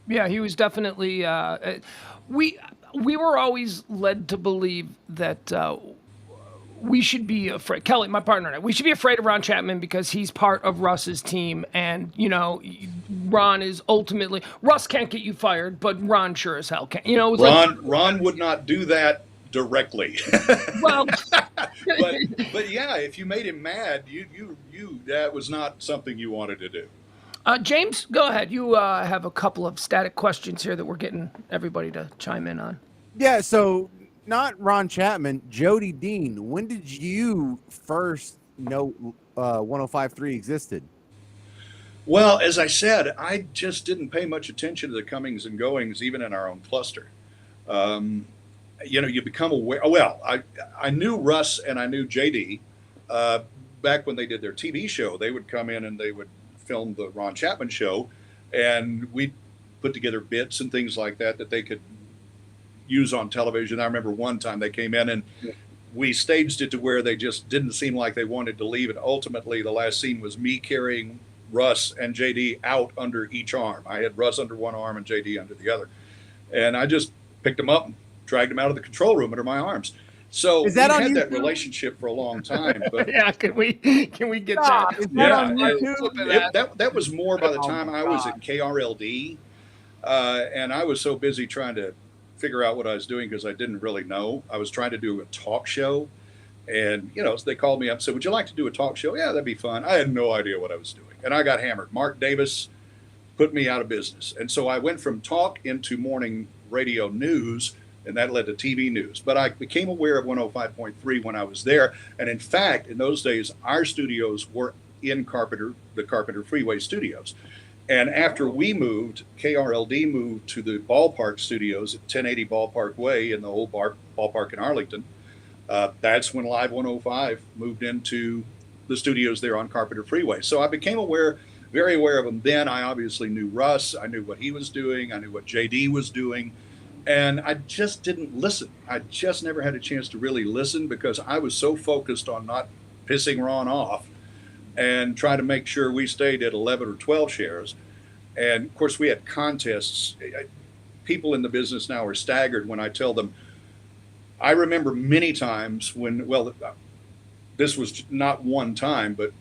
Yeah, he was definitely. We were always led to believe that we should be afraid. Kelly, my partner, and I, we should be afraid of Ron Chapman because he's part of Russ's team, and Ron is ultimately Russ can't get you fired, but Ron sure as hell can. Ron would not do that directly. Well, but yeah, if you made him mad, you that was not something you wanted to do. James, go ahead. You have a couple of static questions here that we're getting everybody to chime in on. Yeah, so not Ron Chapman, Jody Dean. When did you first know 105.3 existed? Well, as I said, I just didn't pay much attention to the comings and goings, even in our own cluster. You become aware. Well, I knew Russ and I knew JD back when they did their TV show. They would come in and they would film the Ron Chapman show, and we'd put together bits and things like that they could use on television. I remember one time they came in and we staged it to where they just didn't seem like they wanted to leave, and ultimately the last scene was me carrying Russ and JD out under each arm. I had Russ under one arm and JD under the other, and I just picked them up and dragged them out of the control room under my arms. So we had that relationship for a long time. But yeah, can we get that? Is that on YouTube? That was more by the time I was at KRLD, and I was so busy trying to figure out what I was doing because I didn't really know. I was trying to do a talk show, and so they called me up and said, "Would you like to do a talk show?" Yeah, that'd be fun. I had no idea what I was doing, and I got hammered. Mark Davis put me out of business, and so I went from talk into morning radio news. And that led to TV news. But I became aware of 105.3 when I was there. And in fact, in those days, our studios were in the Carpenter Freeway studios. And after we moved, KRLD moved to the ballpark studios at 1080 Ballpark Way in the old ballpark in Arlington. That's when Live 105 moved into the studios there on Carpenter Freeway. So I became very aware of them then. I obviously knew Russ. I knew what he was doing. I knew what JD was doing. And I just didn't listen. I just never had a chance to really listen because I was so focused on not pissing Ron off and trying to make sure we stayed at 11 or 12 shares. And of course, we had contests. People in the business now are staggered when I tell them. I remember many times when, this was not one time, but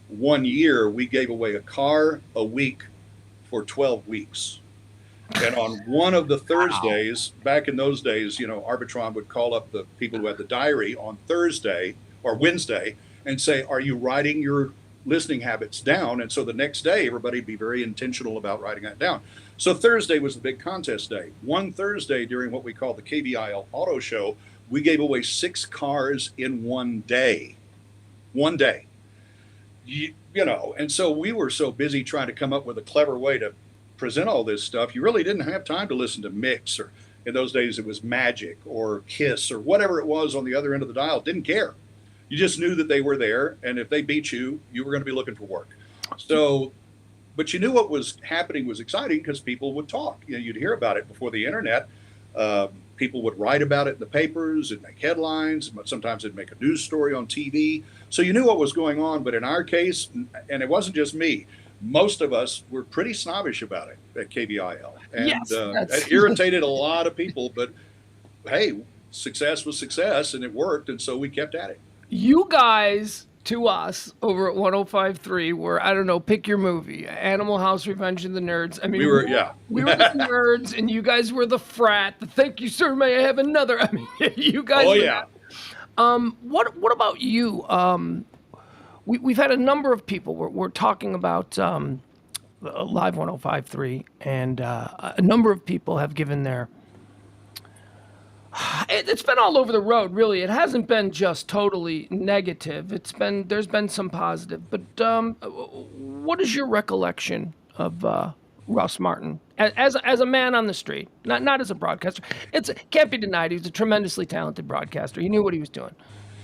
one year we gave away a car a week for 12 weeks. And on one of the Thursdays, back in those days, Arbitron would call up the people who had the diary on Thursday or Wednesday and say, "Are you writing your listening habits down?" And so the next day, everybody would be very intentional about writing that down. So Thursday was the big contest day. One Thursday during what we call the KBIL Auto Show, we gave away 6 cars in one day. One day. And so we were so busy trying to come up with a clever way to present all this stuff, you really didn't have time to listen to Mix, or in those days it was Magic or Kiss or whatever it was on the other end of the dial. Didn't care. You just knew that they were there, and if they beat you, you were going to be looking for work. So, but you knew what was happening was exciting because people would talk. You'd hear about it before the internet. People would write about it in the papers and make headlines. But sometimes they'd make a news story on TV. So you knew what was going on. But in our case, and it wasn't just me, most of us were pretty snobbish about it at KBIL. And yes, it irritated a lot of people, but hey, success was success and it worked. And so we kept at it. You guys, to us over at 105.3 were, I don't know, pick your movie, Animal House, Revenge of the Nerds. I mean, we were the nerds and you guys were the frat. Thank you, sir. May I have another? I mean, you guys. Oh, yeah. What about you? We've had a number of people. We're talking about Live 105.3, and a number of people have given their It's been all over the road, really. It hasn't been just totally negative. There's been some positive. But what is your recollection of Russ Martin as a man on the street, not as a broadcaster? Can't be denied. He was a tremendously talented broadcaster. He knew what he was doing.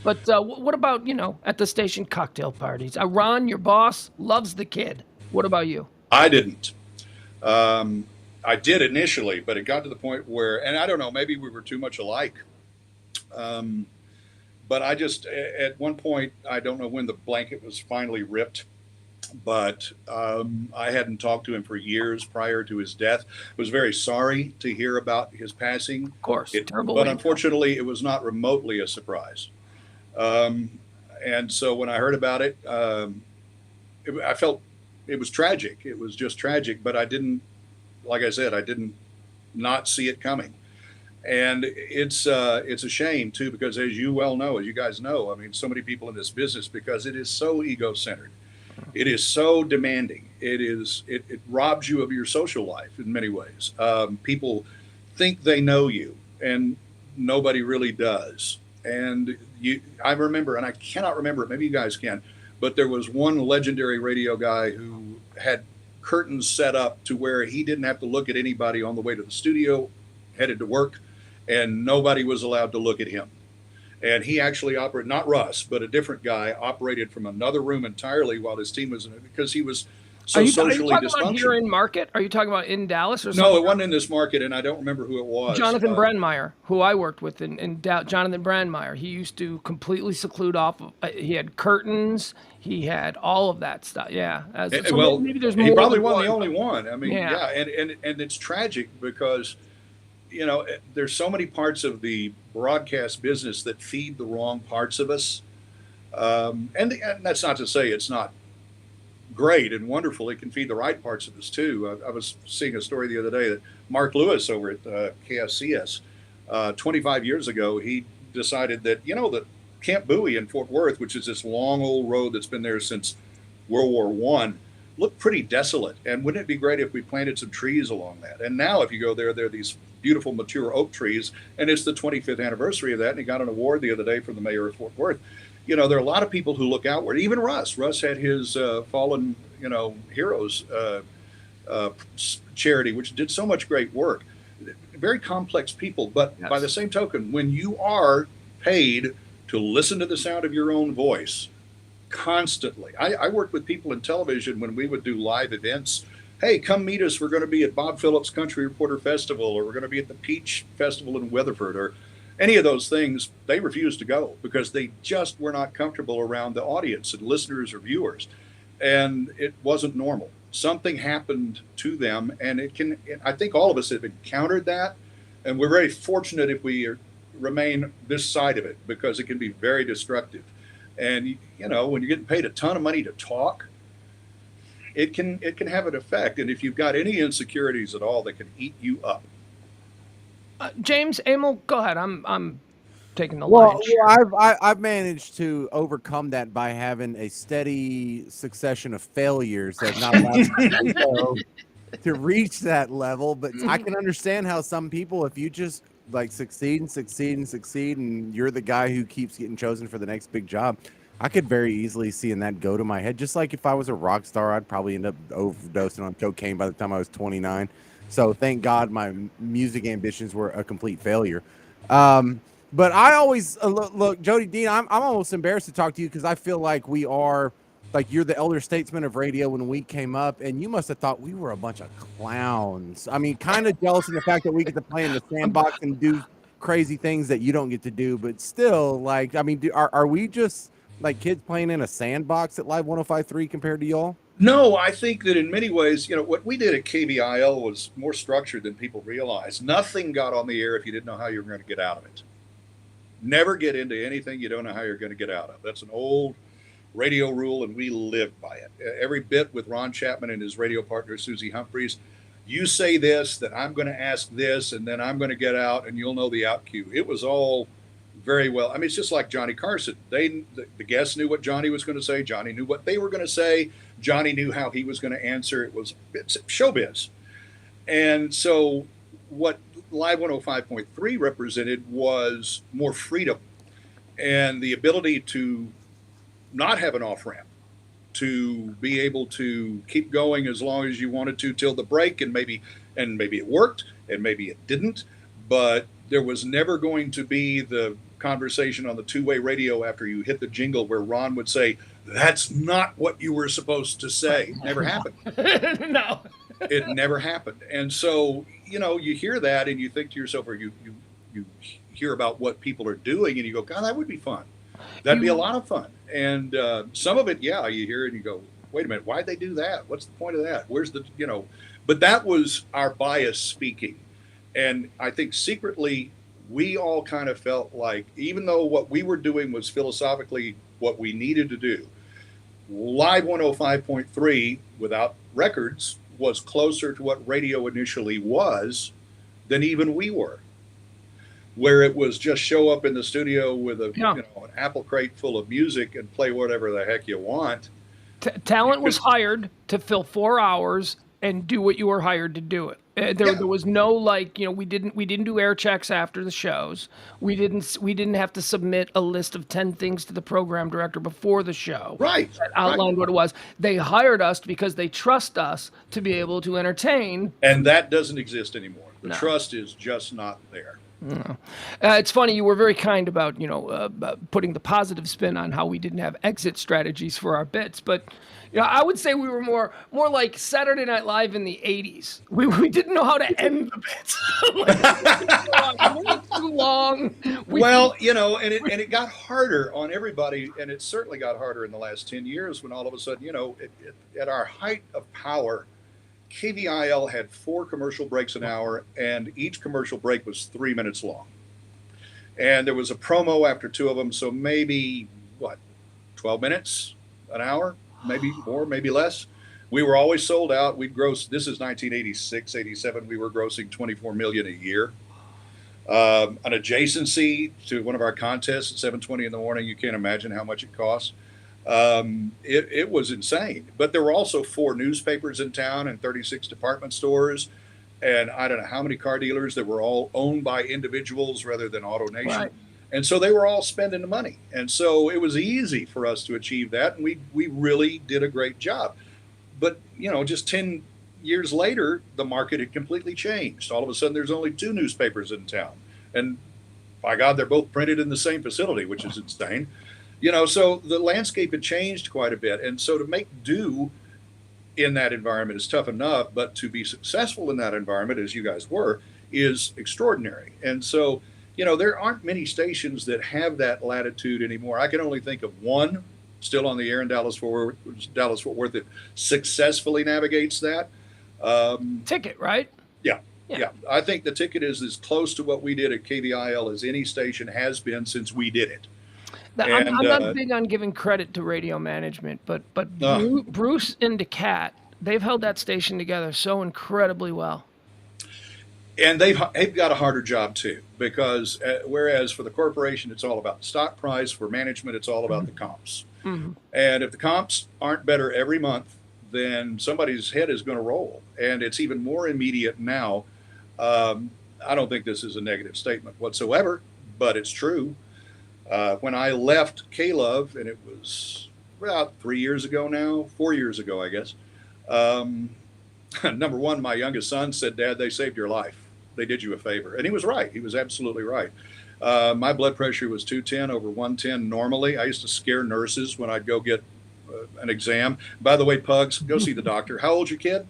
But what about at the station cocktail parties? Ron, your boss, loves the kid. What about you? I didn't. I did initially, but it got to the point where, and I don't know, maybe we were too much alike. But I just, at one point, I don't know when the blanket was finally ripped, but I hadn't talked to him for years prior to his death. Was very sorry to hear about his passing. Of course, terrible. But unfortunately, it was not remotely a surprise. And so when I heard about it, I felt it was tragic. It was just tragic, but I didn't, like I said, I didn't not see it coming. And it's a shame too, because as you well know, as you guys know, I mean, so many people in this business, because it is so ego-centered. It is so demanding. It robs you of your social life in many ways. People think they know you, and nobody really does. And I remember, and I cannot remember it, maybe you guys can, but there was one legendary radio guy who had curtains set up to where he didn't have to look at anybody on the way to the studio, headed to work, and nobody was allowed to look at him. And he actually operated, not Russ, but a different guy, operated from another room entirely while his team was in it, because he was so socially dysfunctional. Are you talking about here in market? Are you talking about in Dallas or something? No, it wasn't in this market, and I don't remember who it was. Jonathan Brandmeier, who I worked with in Jonathan Brandmeier. He used to completely seclude off. He had curtains. He had all of that stuff. Yeah. Well, maybe there's more. He probably wasn't the only one. I mean, yeah, and it's tragic because, there's so many parts of the broadcast business that feed the wrong parts of us. And that's not to say it's not great and wonderful. It can feed the right parts of us too. I was seeing a story the other day that Mark Lewis over at KSCS, 25 years ago, he decided that, that Camp Bowie in Fort Worth, which is this long old road that's been there since World War I, looked pretty desolate. And wouldn't it be great if we planted some trees along that? And now if you go there are these beautiful mature oak trees, and it's the 25th anniversary of that. And he got an award the other day from the mayor of Fort Worth. There are a lot of people who look outward. Even Russ. Russ had his fallen, heroes charity, which did so much great work. Very complex people. But yes, by the same token, when you are paid to listen to the sound of your own voice constantly. I worked with people in television when we would do live events. Hey, come meet us. We're going to be at Bob Phillips Country Reporter Festival, or we're going to be at the Peach Festival in Weatherford, or any of those things. They refused to go because they just were not comfortable around the audience and listeners or viewers. And it wasn't normal. Something happened to them, and I think all of us have encountered that. And we're very fortunate if we remain this side of it, because it can be very destructive. And, when you're getting paid a ton of money to talk, it can have an effect. And if you've got any insecurities at all, they can eat you up. James, Emil, go ahead. I'm taking the line. I've managed to overcome that by having a steady succession of failures that not allowed to reach that level. But I can understand how some people, if you just succeed, and you're the guy who keeps getting chosen for the next big job, I could very easily see that go to my head. Just like if I was a rock star, I'd probably end up overdosing on cocaine by the time I was 29. So thank God my music ambitions were a complete failure. But I always look, Jody Dean, I'm almost embarrassed to talk to you because I feel like we are, you're the elder statesman of radio when we came up, and you must have thought we were a bunch of clowns. I mean, kind of jealous of the fact that we get to play in the sandbox and do crazy things that you don't get to do. But still, are we just kids playing in a sandbox at Live 105.3 compared to y'all? No, I think that in many ways, what we did at KBIL was more structured than people realize. Nothing got on the air if you didn't know how you were going to get out of it. Never get into anything you don't know how you're going to get out of. That's an old radio rule, and we live by it. Every bit with Ron Chapman and his radio partner, Susie Humphreys. You say this, then I'm going to ask this, and then I'm going to get out, and you'll know the out cue. It was all very well. I mean, it's just like Johnny Carson. The guests knew what Johnny was going to say. Johnny knew what they were going to say. Johnny knew how he was going to answer. It's showbiz. And so what Live 105.3 represented was more freedom and the ability to not have an off ramp, to be able to keep going as long as you wanted to till the break, and maybe it worked and maybe it didn't, but there was never going to be the conversation on the two-way radio after you hit the jingle where Ron would say, "That's not what you were supposed to say." Never happened. No. It never happened. And so, you hear that and you think to yourself, or you hear about what people are doing and you go, God, that would be fun. That'd be a lot of fun. And some of it, yeah, you hear it and you go, wait a minute, why'd they do that? What's the point of that? Where's the, but that was our bias speaking. And I think secretly, we all kind of felt like, even though what we were doing was philosophically what we needed to do, Live 105.3 without records was closer to what radio initially was than even we were, where it was just show up in the studio with an apple crate full of music and play whatever the heck you want. Talent was hired to fill 4 hours and do what you were hired to do it. There was no we didn't do air checks after the shows. We didn't have to submit a list of 10 things to the program director before the show. Right. That outlined what it was. They hired us because they trust us to be able to entertain. And that doesn't exist anymore. The trust is just not there. No. It's funny, you were very kind about putting the positive spin on how we didn't have exit strategies for our bits, but I would say we were more like Saturday Night Live in the 80s. We didn't know how to end the bits. Too long. And it got harder on everybody, and it certainly got harder in the last 10 years when all of a sudden, at our height of power, KVIL had 4 commercial breaks an hour, and each commercial break was 3 minutes long. And there was a promo after 2 of them, so maybe, 12 minutes an hour? Maybe more, maybe less. We were always sold out. We'd gross, this is 1986, 87, we were grossing $24 million a year. An adjacency to one of our contests at 7:20 in the morning, you can't imagine how much it costs. It was insane. But there were also 4 newspapers in town and 36 department stores. And I don't know how many car dealers that were all owned by individuals rather than AutoNation. Right. And so they were all spending the money. And so it was easy for us to achieve that. And we really did a great job. But, just 10 years later, the market had completely changed. All of a sudden, there's only 2 newspapers in town. And by God, they're both printed in the same facility, which is insane. So the landscape had changed quite a bit. And so to make do in that environment is tough enough, but to be successful in that environment, as you guys were, is extraordinary. And so, there aren't many stations that have that latitude anymore. I can only think of one still on the air in Dallas-Fort Worth that successfully navigates that. Ticket, right? Yeah. I think the Ticket is as close to what we did at KVIL as any station has been since we did it. I'm not big on giving credit to radio management, but Bruce and DeCat, they've held that station together so incredibly well. And they've got a harder job too, because whereas for the corporation it's all about the stock price, for management it's all about the comps. Mm-hmm. And if the comps aren't better every month, then somebody's head is going to roll. And it's even more immediate now. I don't think this is a negative statement whatsoever, but it's true. When I left K-Love, and it was about 4 years ago, I guess. Number one, my youngest son said, "Dad, they saved your life. They did you a favor." And he was right. He was absolutely right. My blood pressure was 210 over 110 normally. I used to scare nurses when I'd go get an exam. By the way, Pugs, go see the doctor. How old's your kid?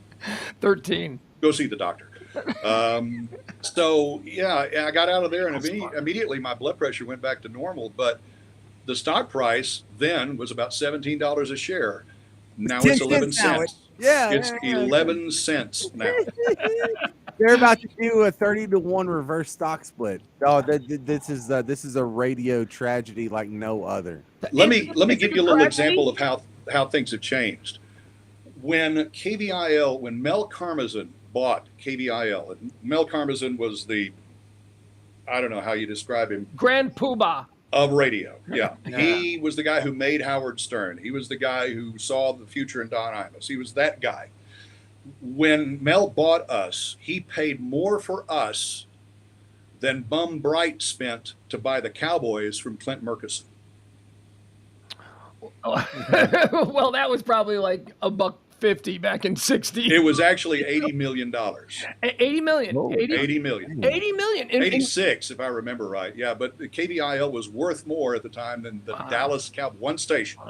13. Go see the doctor. So, I got out of there, and immediately my blood pressure went back to normal. But the stock price then was about $17 a share. Now it's 11 cents. It's 11 cents now. They're about to do a 30-to-1 reverse stock split. Oh, this is a radio tragedy like no other. Let me give you a little example of how things have changed. When Mel Karmazin bought KVIL, and Mel Karmazin was the, I don't know how you describe him, Grand Poobah of radio. Yeah. He was the guy who made Howard Stern. He was the guy who saw the future in Don Imus. He was that guy. When Mel bought us, he paid more for us than Bum Bright spent to buy the Cowboys from Clint Murkison. Well, that was probably like $1.50 back in '60. It was actually $80 million. 80 million. Whoa. 80 $80 million. 80 million. And- 86, if I remember right. Yeah, but the KBIL was worth more at the time than the Dallas Cowboys. One station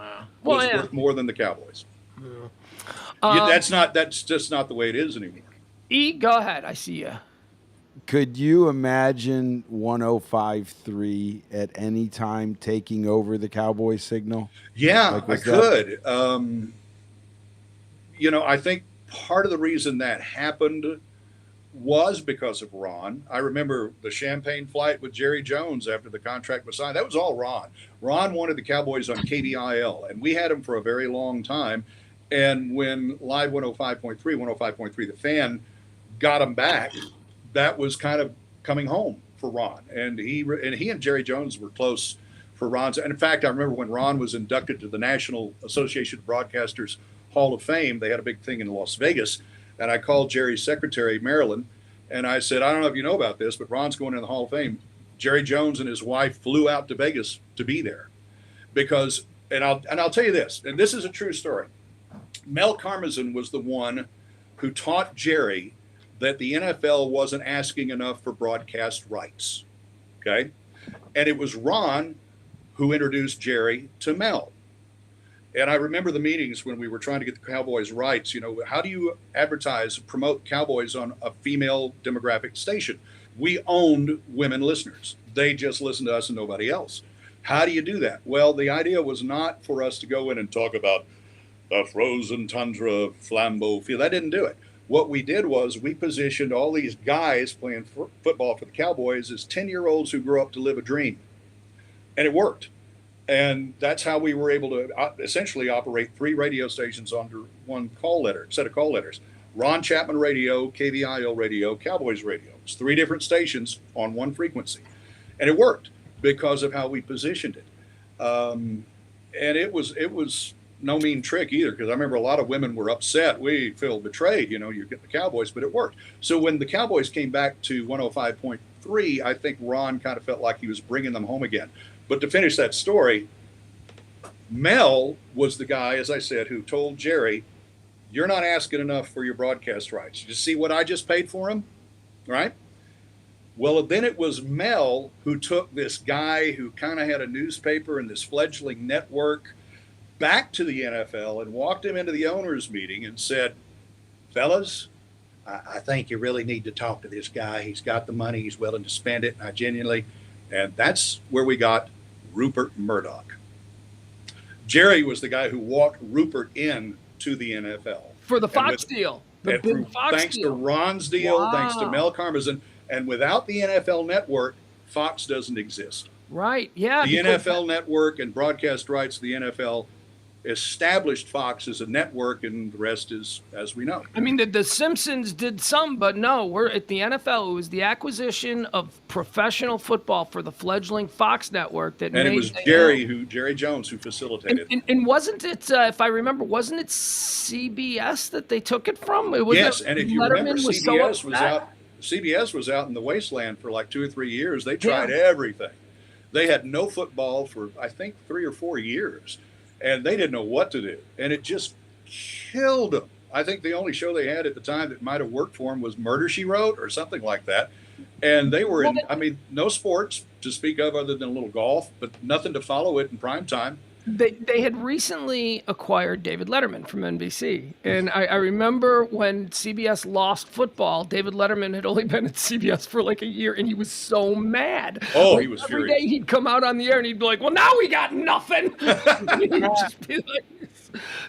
was worth more than the Cowboys. That's just not the way it is anymore. E, go ahead. I see you. Could you imagine 105.3 at any time taking over the Cowboy signal? Yeah, I could. I think part of the reason that happened was because of Ron. I remember the champagne flight with Jerry Jones after the contract was signed. That was all Ron. Ron wanted the Cowboys on KBIL, and we had him for a very long time. And when Live 105.3, The Fan got him back, that was kind of coming home for Ron. And he and Jerry Jones were close for Ron's. And in fact, I remember when Ron was inducted to the National Association of Broadcasters Hall of Fame, they had a big thing in Las Vegas. And I called Jerry's secretary, Marilyn, and I said, I don't know if you know about this, but Ron's going in the Hall of Fame. Jerry Jones and his wife flew out to Vegas to be there because, and I'll tell you this, and this is a true story. Mel Karmazin was the one who taught Jerry that the NFL wasn't asking enough for broadcast rights. Okay. And it was Ron who introduced Jerry to Mel. And I remember the meetings when we were trying to get the Cowboys rights. How do you advertise, promote Cowboys on a female demographic station? We owned women listeners. They just listened to us and nobody else. How do you do that? Well, the idea was not for us to go in and talk about the frozen tundra flambeau field. That didn't do it. What we did was we positioned all these guys playing football for the Cowboys as 10-year-olds who grew up to live a dream. And it worked. And that's how we were able to essentially operate 3 radio stations under one set of call letters. Ron Chapman Radio, KVIL Radio, Cowboys Radio. It's 3 different stations on one frequency. And it worked because of how we positioned it. And it was no mean trick either, because I remember a lot of women were upset. We feel betrayed, you get the Cowboys, but it worked. So when the Cowboys came back to 105.3, I think Ron kind of felt like he was bringing them home again. But to finish that story, Mel was the guy, as I said, who told Jerry, you're not asking enough for your broadcast rights. You see what I just paid for him, right? Well, then it was Mel who took this guy who kind of had a newspaper and this fledgling network back to the NFL and walked him into the owners' meeting and said, fellas, I think you really need to talk to this guy. He's got the money. He's willing to spend it. And I genuinely, and that's where we got Rupert Murdoch. Jerry was the guy who walked Rupert in to the NFL. For the Fox deal. The big Fox thanks deal. to Ron's deal, Wow. thanks to Mel Karmazin. And without the NFL network, Fox doesn't exist. Right, yeah. The NFL network and broadcast rights of the NFL established Fox as a network, and the rest is as we know. I mean, the Simpsons did some, but no, we're at the NFL. It was the acquisition of professional football for the fledgling Fox network that And made it was Jerry Jones who facilitated. And wasn't it, if I remember, wasn't it CBS that they took it from? Yes, and if you remember, Letterman CBS was out in the wasteland for like 2 or 3 years. They tried everything. They had no football for, I think, 3 or 4 years. And they didn't know what to do. And it just killed them. I think the only show they had at the time that might have worked for them was Murder, She Wrote or something like that. And they were no sports to speak of other than a little golf, but nothing to follow it in prime time. They had recently acquired David Letterman from NBC. And I remember when CBS lost football, David Letterman had only been at CBS for like a year, and he was so mad. Oh, he was Every furious. day he'd come out on the air and he'd be like, well, now we got nothing. He'd just be like,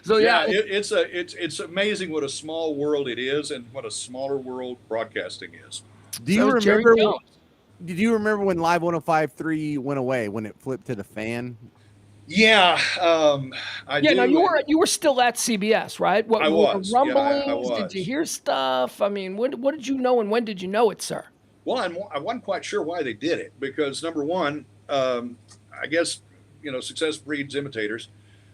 so, yeah. It's amazing what a small world it is and what a smaller world broadcasting is. Do you remember? Did you remember when Live 105.3 went away, when it flipped to the Fan? Yeah, I do. Now you were still at CBS, right? I was. Rumblings? Yeah, I was. Did you hear stuff? I mean, what did you know, and when did you know it, sir? Well, I wasn't quite sure why they did it, because number one, I guess, success breeds imitators.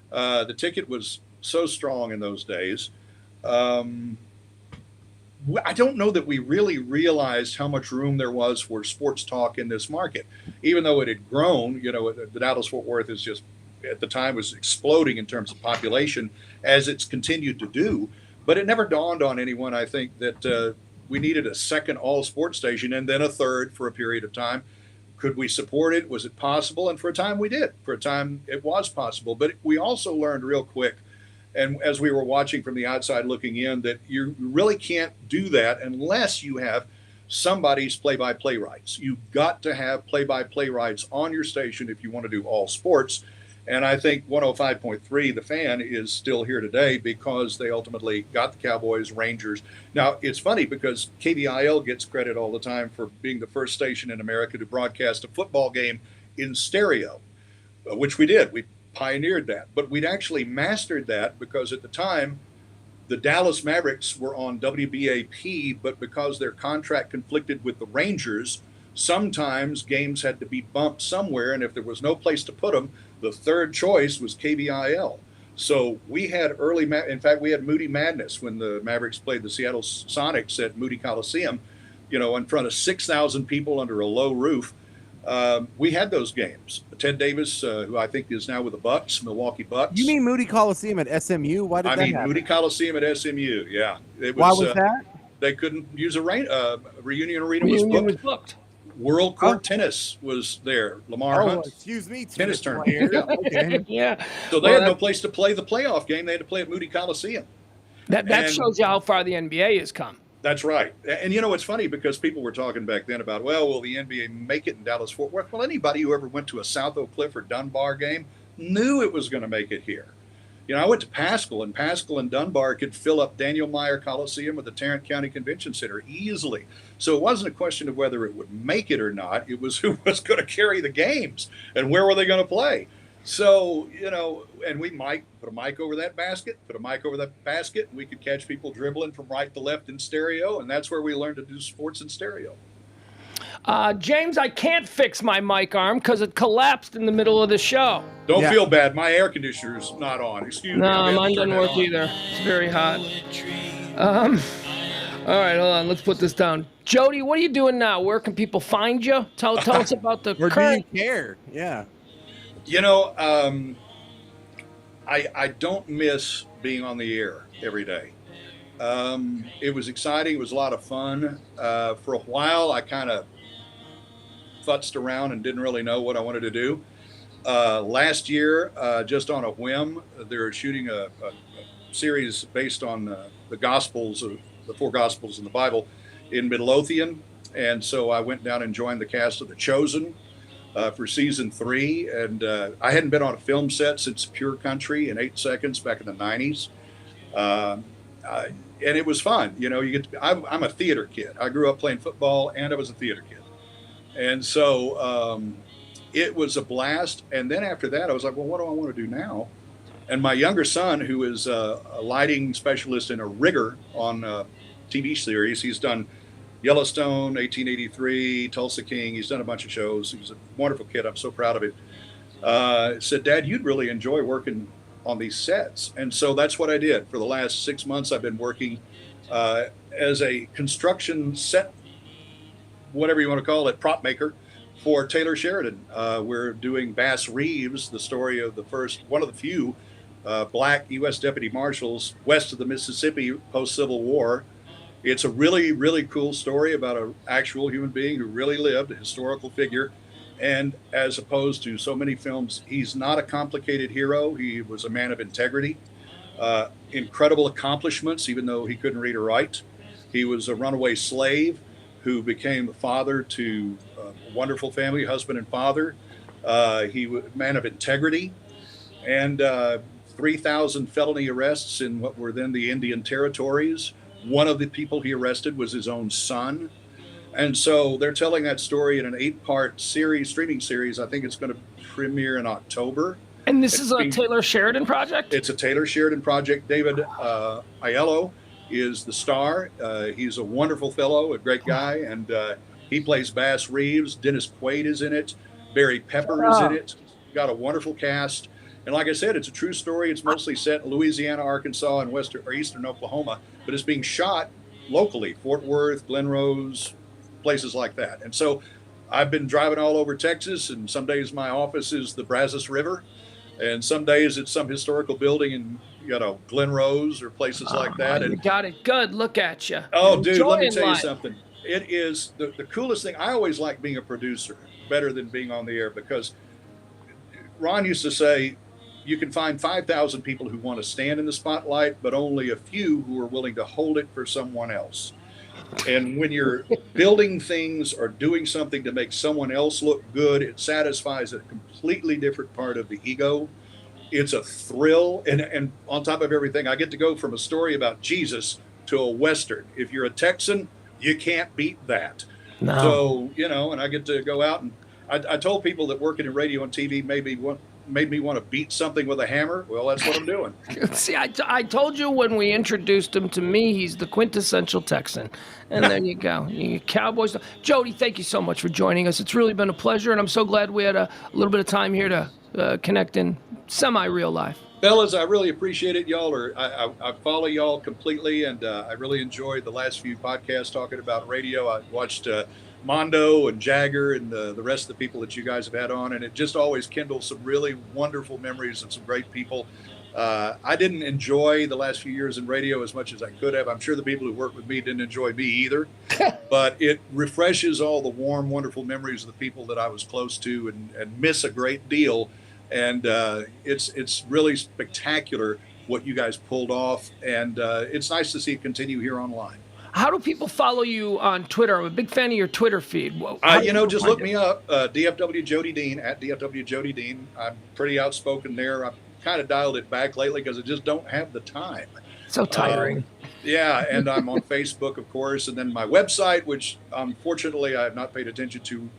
The ticket was so strong in those days. I don't know that we really realized how much room there was for sports talk in this market, even though it had grown. The Dallas-Fort Worth is just at the time was exploding in terms of population as it's continued to do. But it never dawned on anyone, I think, that we needed a second all sports station and then a third for a period of time. Could we support it? Was it possible? And for a time we did. For a time it was possible. But we also learned real quick, and as we were watching from the outside looking in, that you really can't do that unless you have somebody's play-by-play rights. You've got to have play-by-play rights on your station if you want to do all sports. And I think 105.3, The Fan, is still here today because they ultimately got the Cowboys, Rangers. Now, it's funny because KBIL gets credit all the time for being the first station in America to broadcast a football game in stereo, which we did. We pioneered that. But we'd actually mastered that because at the time, the Dallas Mavericks were on WBAP, but because their contract conflicted with the Rangers, sometimes games had to be bumped somewhere, and if there was no place to put them, the third choice was KBIL. So we had in fact, we had Moody Madness when the Mavericks played the Seattle Sonics at Moody Coliseum, in front of 6,000 people under a low roof. We had those games. Ted Davis, who I think is now with the Bucks, Milwaukee Bucks. You mean Moody Coliseum at SMU? Why did that happen? Moody Coliseum at SMU, yeah. Why was that? They couldn't use Reunion Arena was booked. World Court Tennis was there. Lamar Hunt. Excuse me. Tennis tournament. Okay. Yeah. So they had no place to play the playoff game. They had to play at Moody Coliseum. That shows you how far the NBA has come. That's right. And it's funny because people were talking back then about, well, will the NBA make it in Dallas-Fort Worth? Well, anybody who ever went to a South Oak Cliff or Dunbar game knew it was going to make it here. I went to Pascal, and Pascal and Dunbar could fill up Daniel Meyer Coliseum with the Tarrant County Convention Center easily. So it wasn't a question of whether it would make it or not. It was who was going to carry the games and where were they going to play. So, and we might put a mic over that basket, and we could catch people dribbling from right to left in stereo, and that's where we learned to do sports in stereo. James, I can't fix my mic arm because it collapsed in the middle of the show. Don't feel bad. My air conditioner's not on. Excuse me. No, mine doesn't work either. It's very hot. All right, hold on. Let's put this down. Jody, what are you doing now? Where can people find you? Tell us about the Or current... do you care? Yeah. I don't miss being on the air every day. It was exciting. It was a lot of fun. For a while, I kind of futzed around and didn't really know what I wanted to do. Last year, just on a whim, they were shooting a series based on the Gospels, the four Gospels in the Bible in Midlothian. And so I went down and joined the cast of The Chosen for season 3. And I hadn't been on a film set since Pure Country in 8 Seconds back in the 90s. And it was fun. I'm a theater kid. I grew up playing football and I was a theater kid. And so it was a blast. And then after that, I was like, well, what do I want to do now? And my younger son, who is a lighting specialist and a rigger on a TV series, he's done Yellowstone, 1883, Tulsa King. He's done a bunch of shows. He's a wonderful kid. I'm so proud of it. Said, Dad, you'd really enjoy working on these sets. And so that's what I did. For the last 6 months, I've been working as a construction set, whatever you want to call it, prop maker for Taylor Sheridan. We're doing Bass Reeves, the story of one of the few black U.S. deputy marshals west of the Mississippi post-Civil War. It's a really, really cool story about an actual human being who really lived, a historical figure. And as opposed to so many films, he's not a complicated hero. He was a man of integrity, incredible accomplishments, even though he couldn't read or write. He was a runaway slave who became a father to a wonderful family, husband and father. He was a man of integrity, and 3,000 felony arrests in what were then the Indian Territories. One of the people he arrested was his own son. And so they're telling that story in an 8-part streaming series. I think it's going to premiere in October. And this is a Taylor Sheridan project? It's a Taylor Sheridan project. David Aiello is the star. He's a wonderful fellow, a great guy, and he plays Bass Reeves. Dennis Quaid is in it. Barry Pepper is in it. Got a wonderful cast. And like I said, it's a true story. It's mostly set in Louisiana, Arkansas, and eastern Oklahoma, but it's being shot locally, Fort Worth, Glen Rose, places like that. And so I've been driving all over Texas, and some days my office is the Brazos River, and some days it's some historical building in, Glen Rose or places like that. You And got it good. Look at you. oh, dude, let me Enjoying tell you life. something. It is the coolest thing. I always like being a producer better than being on the air, because Ron used to say, you can find 5,000 people who want to stand in the spotlight, but only a few who are willing to hold it for someone else. And when you're building things or doing something to make someone else look good, it satisfies a completely different part of the ego. It's a thrill. And on top of everything, I get to go from a story about Jesus to a Western. If you're a Texan, you can't beat that. No. So, and I get to go out, and I told people that working in radio and TV made me want to beat something with a hammer. Well, that's what I'm doing. See, I told you when we introduced him to me, he's the quintessential Texan. And there you go. You Cowboys. Jody, thank you so much for joining us. It's really been a pleasure, and I'm so glad we had a little bit of time here to connect in semi-real life. Fellas, I really appreciate it. I follow y'all completely, and I really enjoyed the last few podcasts talking about radio. I watched Mondo and Jagger and the rest of the people that you guys have had on, and it just always kindles some really wonderful memories of some great people. I didn't enjoy the last few years in radio as much as I could have. I'm sure the people who work with me didn't enjoy me either, but it refreshes all the warm, wonderful memories of the people that I was close to and miss a great deal. And it's really spectacular what you guys pulled off, and it's nice to see it continue here online. How do people follow you on Twitter? I'm a big fan of your Twitter feed. Just look me up, DFW Jody Dean, at DFW Jody Dean. I'm pretty outspoken there. I've kind of dialed it back lately because I just don't have the time. So tiring. Yeah, and I'm on Facebook, of course, and then my website, which unfortunately I have not paid attention to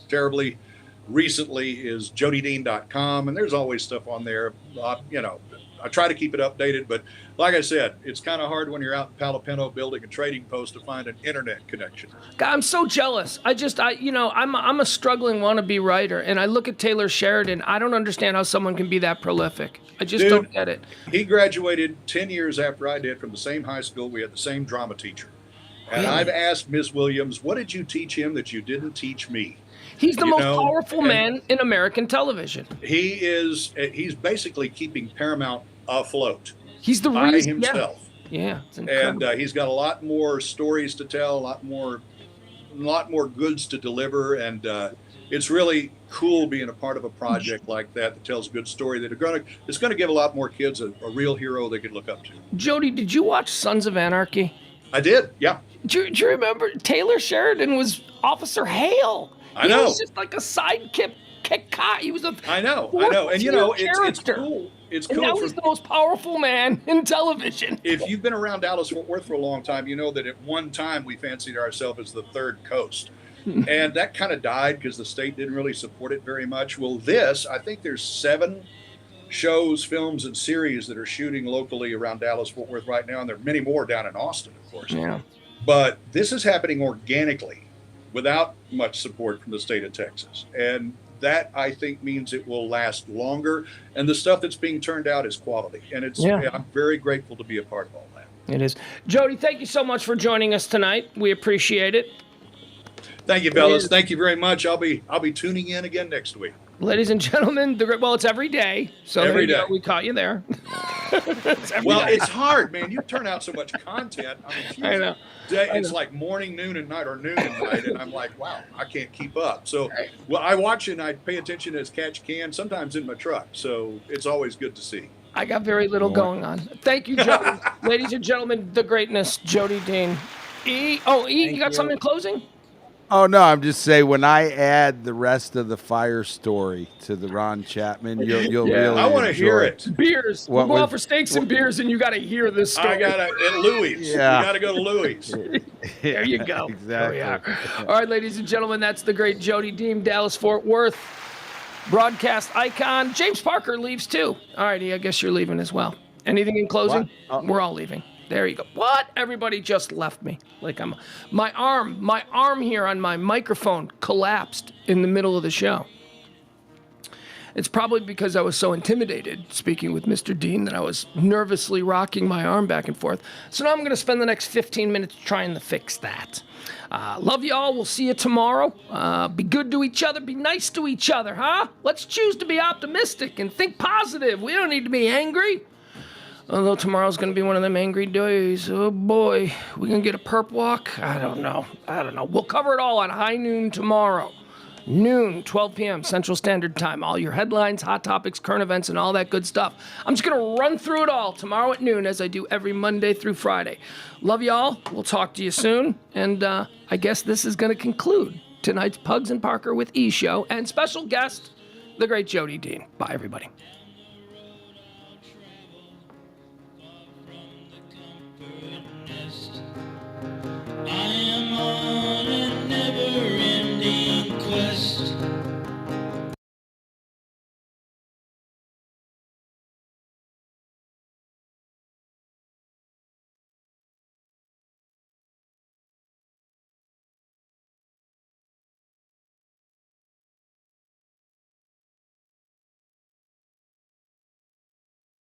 terribly recently, is jodydean.com, and there's always stuff on there. I try to keep it updated, but like I said, it's kind of hard when you're out in Palo Pinto building a trading post to find an internet connection. God, I'm so jealous. I'm a struggling wannabe writer, and I look at Taylor Sheridan. I don't understand how someone can be that prolific. I just don't get it. He graduated 10 years after I did from the same high school. We had the same drama teacher. And I've asked Ms. Williams, what did you teach him that you didn't teach me? He's the most powerful man in American television. He's basically keeping Paramount afloat. He's the by reason himself. Yeah, it's and he's got a lot more stories to tell, a lot more goods to deliver, and it's really cool being a part of a project like that tells a good story it's going to give a lot more kids a real hero they can look up to. Jody, did you watch Sons of Anarchy? I did. Yeah. Do you remember Taylor Sheridan was Officer Hale? I know. He was just like a sidekick cop. He was I know. And it's cool. It's cool. And now he's the most powerful man in television. If you've been around Dallas-Fort Worth for a long time, you know that at one time we fancied ourselves as the third coast. And that kind of died because the state didn't really support it very much. Well, I think there's 7 shows, films, and series that are shooting locally around Dallas-Fort Worth right now. And there are many more down in Austin, of course. Yeah. But this is happening organically without much support from the state of Texas. And that, I think, means it will last longer. And the stuff that's being turned out is quality. And I'm very grateful to be a part of all that. It is. Jody, thank you so much for joining us tonight. We appreciate it. Thank you, fellas. Thank you very much. I'll be tuning in again next week. Ladies and gentlemen, it's every day. So every day. We caught you there. It's hard, man. You turn out so much content. I know. It's like morning, noon, and night, or noon and night, and I'm like, wow, I can't keep up. So, I watch and I pay attention as catch can, sometimes in my truck. So it's always good to see. I got very little going on. Thank you, Jody. Ladies and gentlemen, the greatness, Jody Dean. You got something in closing? Oh, no, I'm just saying when I add the rest of the fire story to the Ron Chapman, you'll really I want to hear it. Beers. We'll go out for steaks and beers, and you got to hear this story. At Louis. Yeah. You got to go to Louis. There you go. Exactly. All right, ladies and gentlemen, that's the great Jody Dean, Dallas-Fort Worth broadcast icon. James Parker leaves too. All righty, I guess you're leaving as well. Anything in closing? We're all leaving. There you go. What? Everybody just left me. My arm here on my microphone collapsed in the middle of the show. It's probably because I was so intimidated speaking with Mr. Dean that I was nervously rocking my arm back and forth. So now I'm going to spend the next 15 minutes trying to fix that. Love y'all. We'll see you tomorrow. Be good to each other. Be nice to each other, huh? Let's choose to be optimistic and think positive. We don't need to be angry. Although tomorrow's going to be one of them angry days. Oh, boy. We going to get a perp walk? I don't know. We'll cover it all on High Noon tomorrow. Noon, 12 p.m. Central Standard Time. All your headlines, hot topics, current events, and all that good stuff. I'm just going to run through it all tomorrow at noon as I do every Monday through Friday. Love y'all. We'll talk to you soon. And I guess this is going to conclude tonight's Pugs and Parker with E! Show and special guest, the great Jody Dean. Bye, everybody.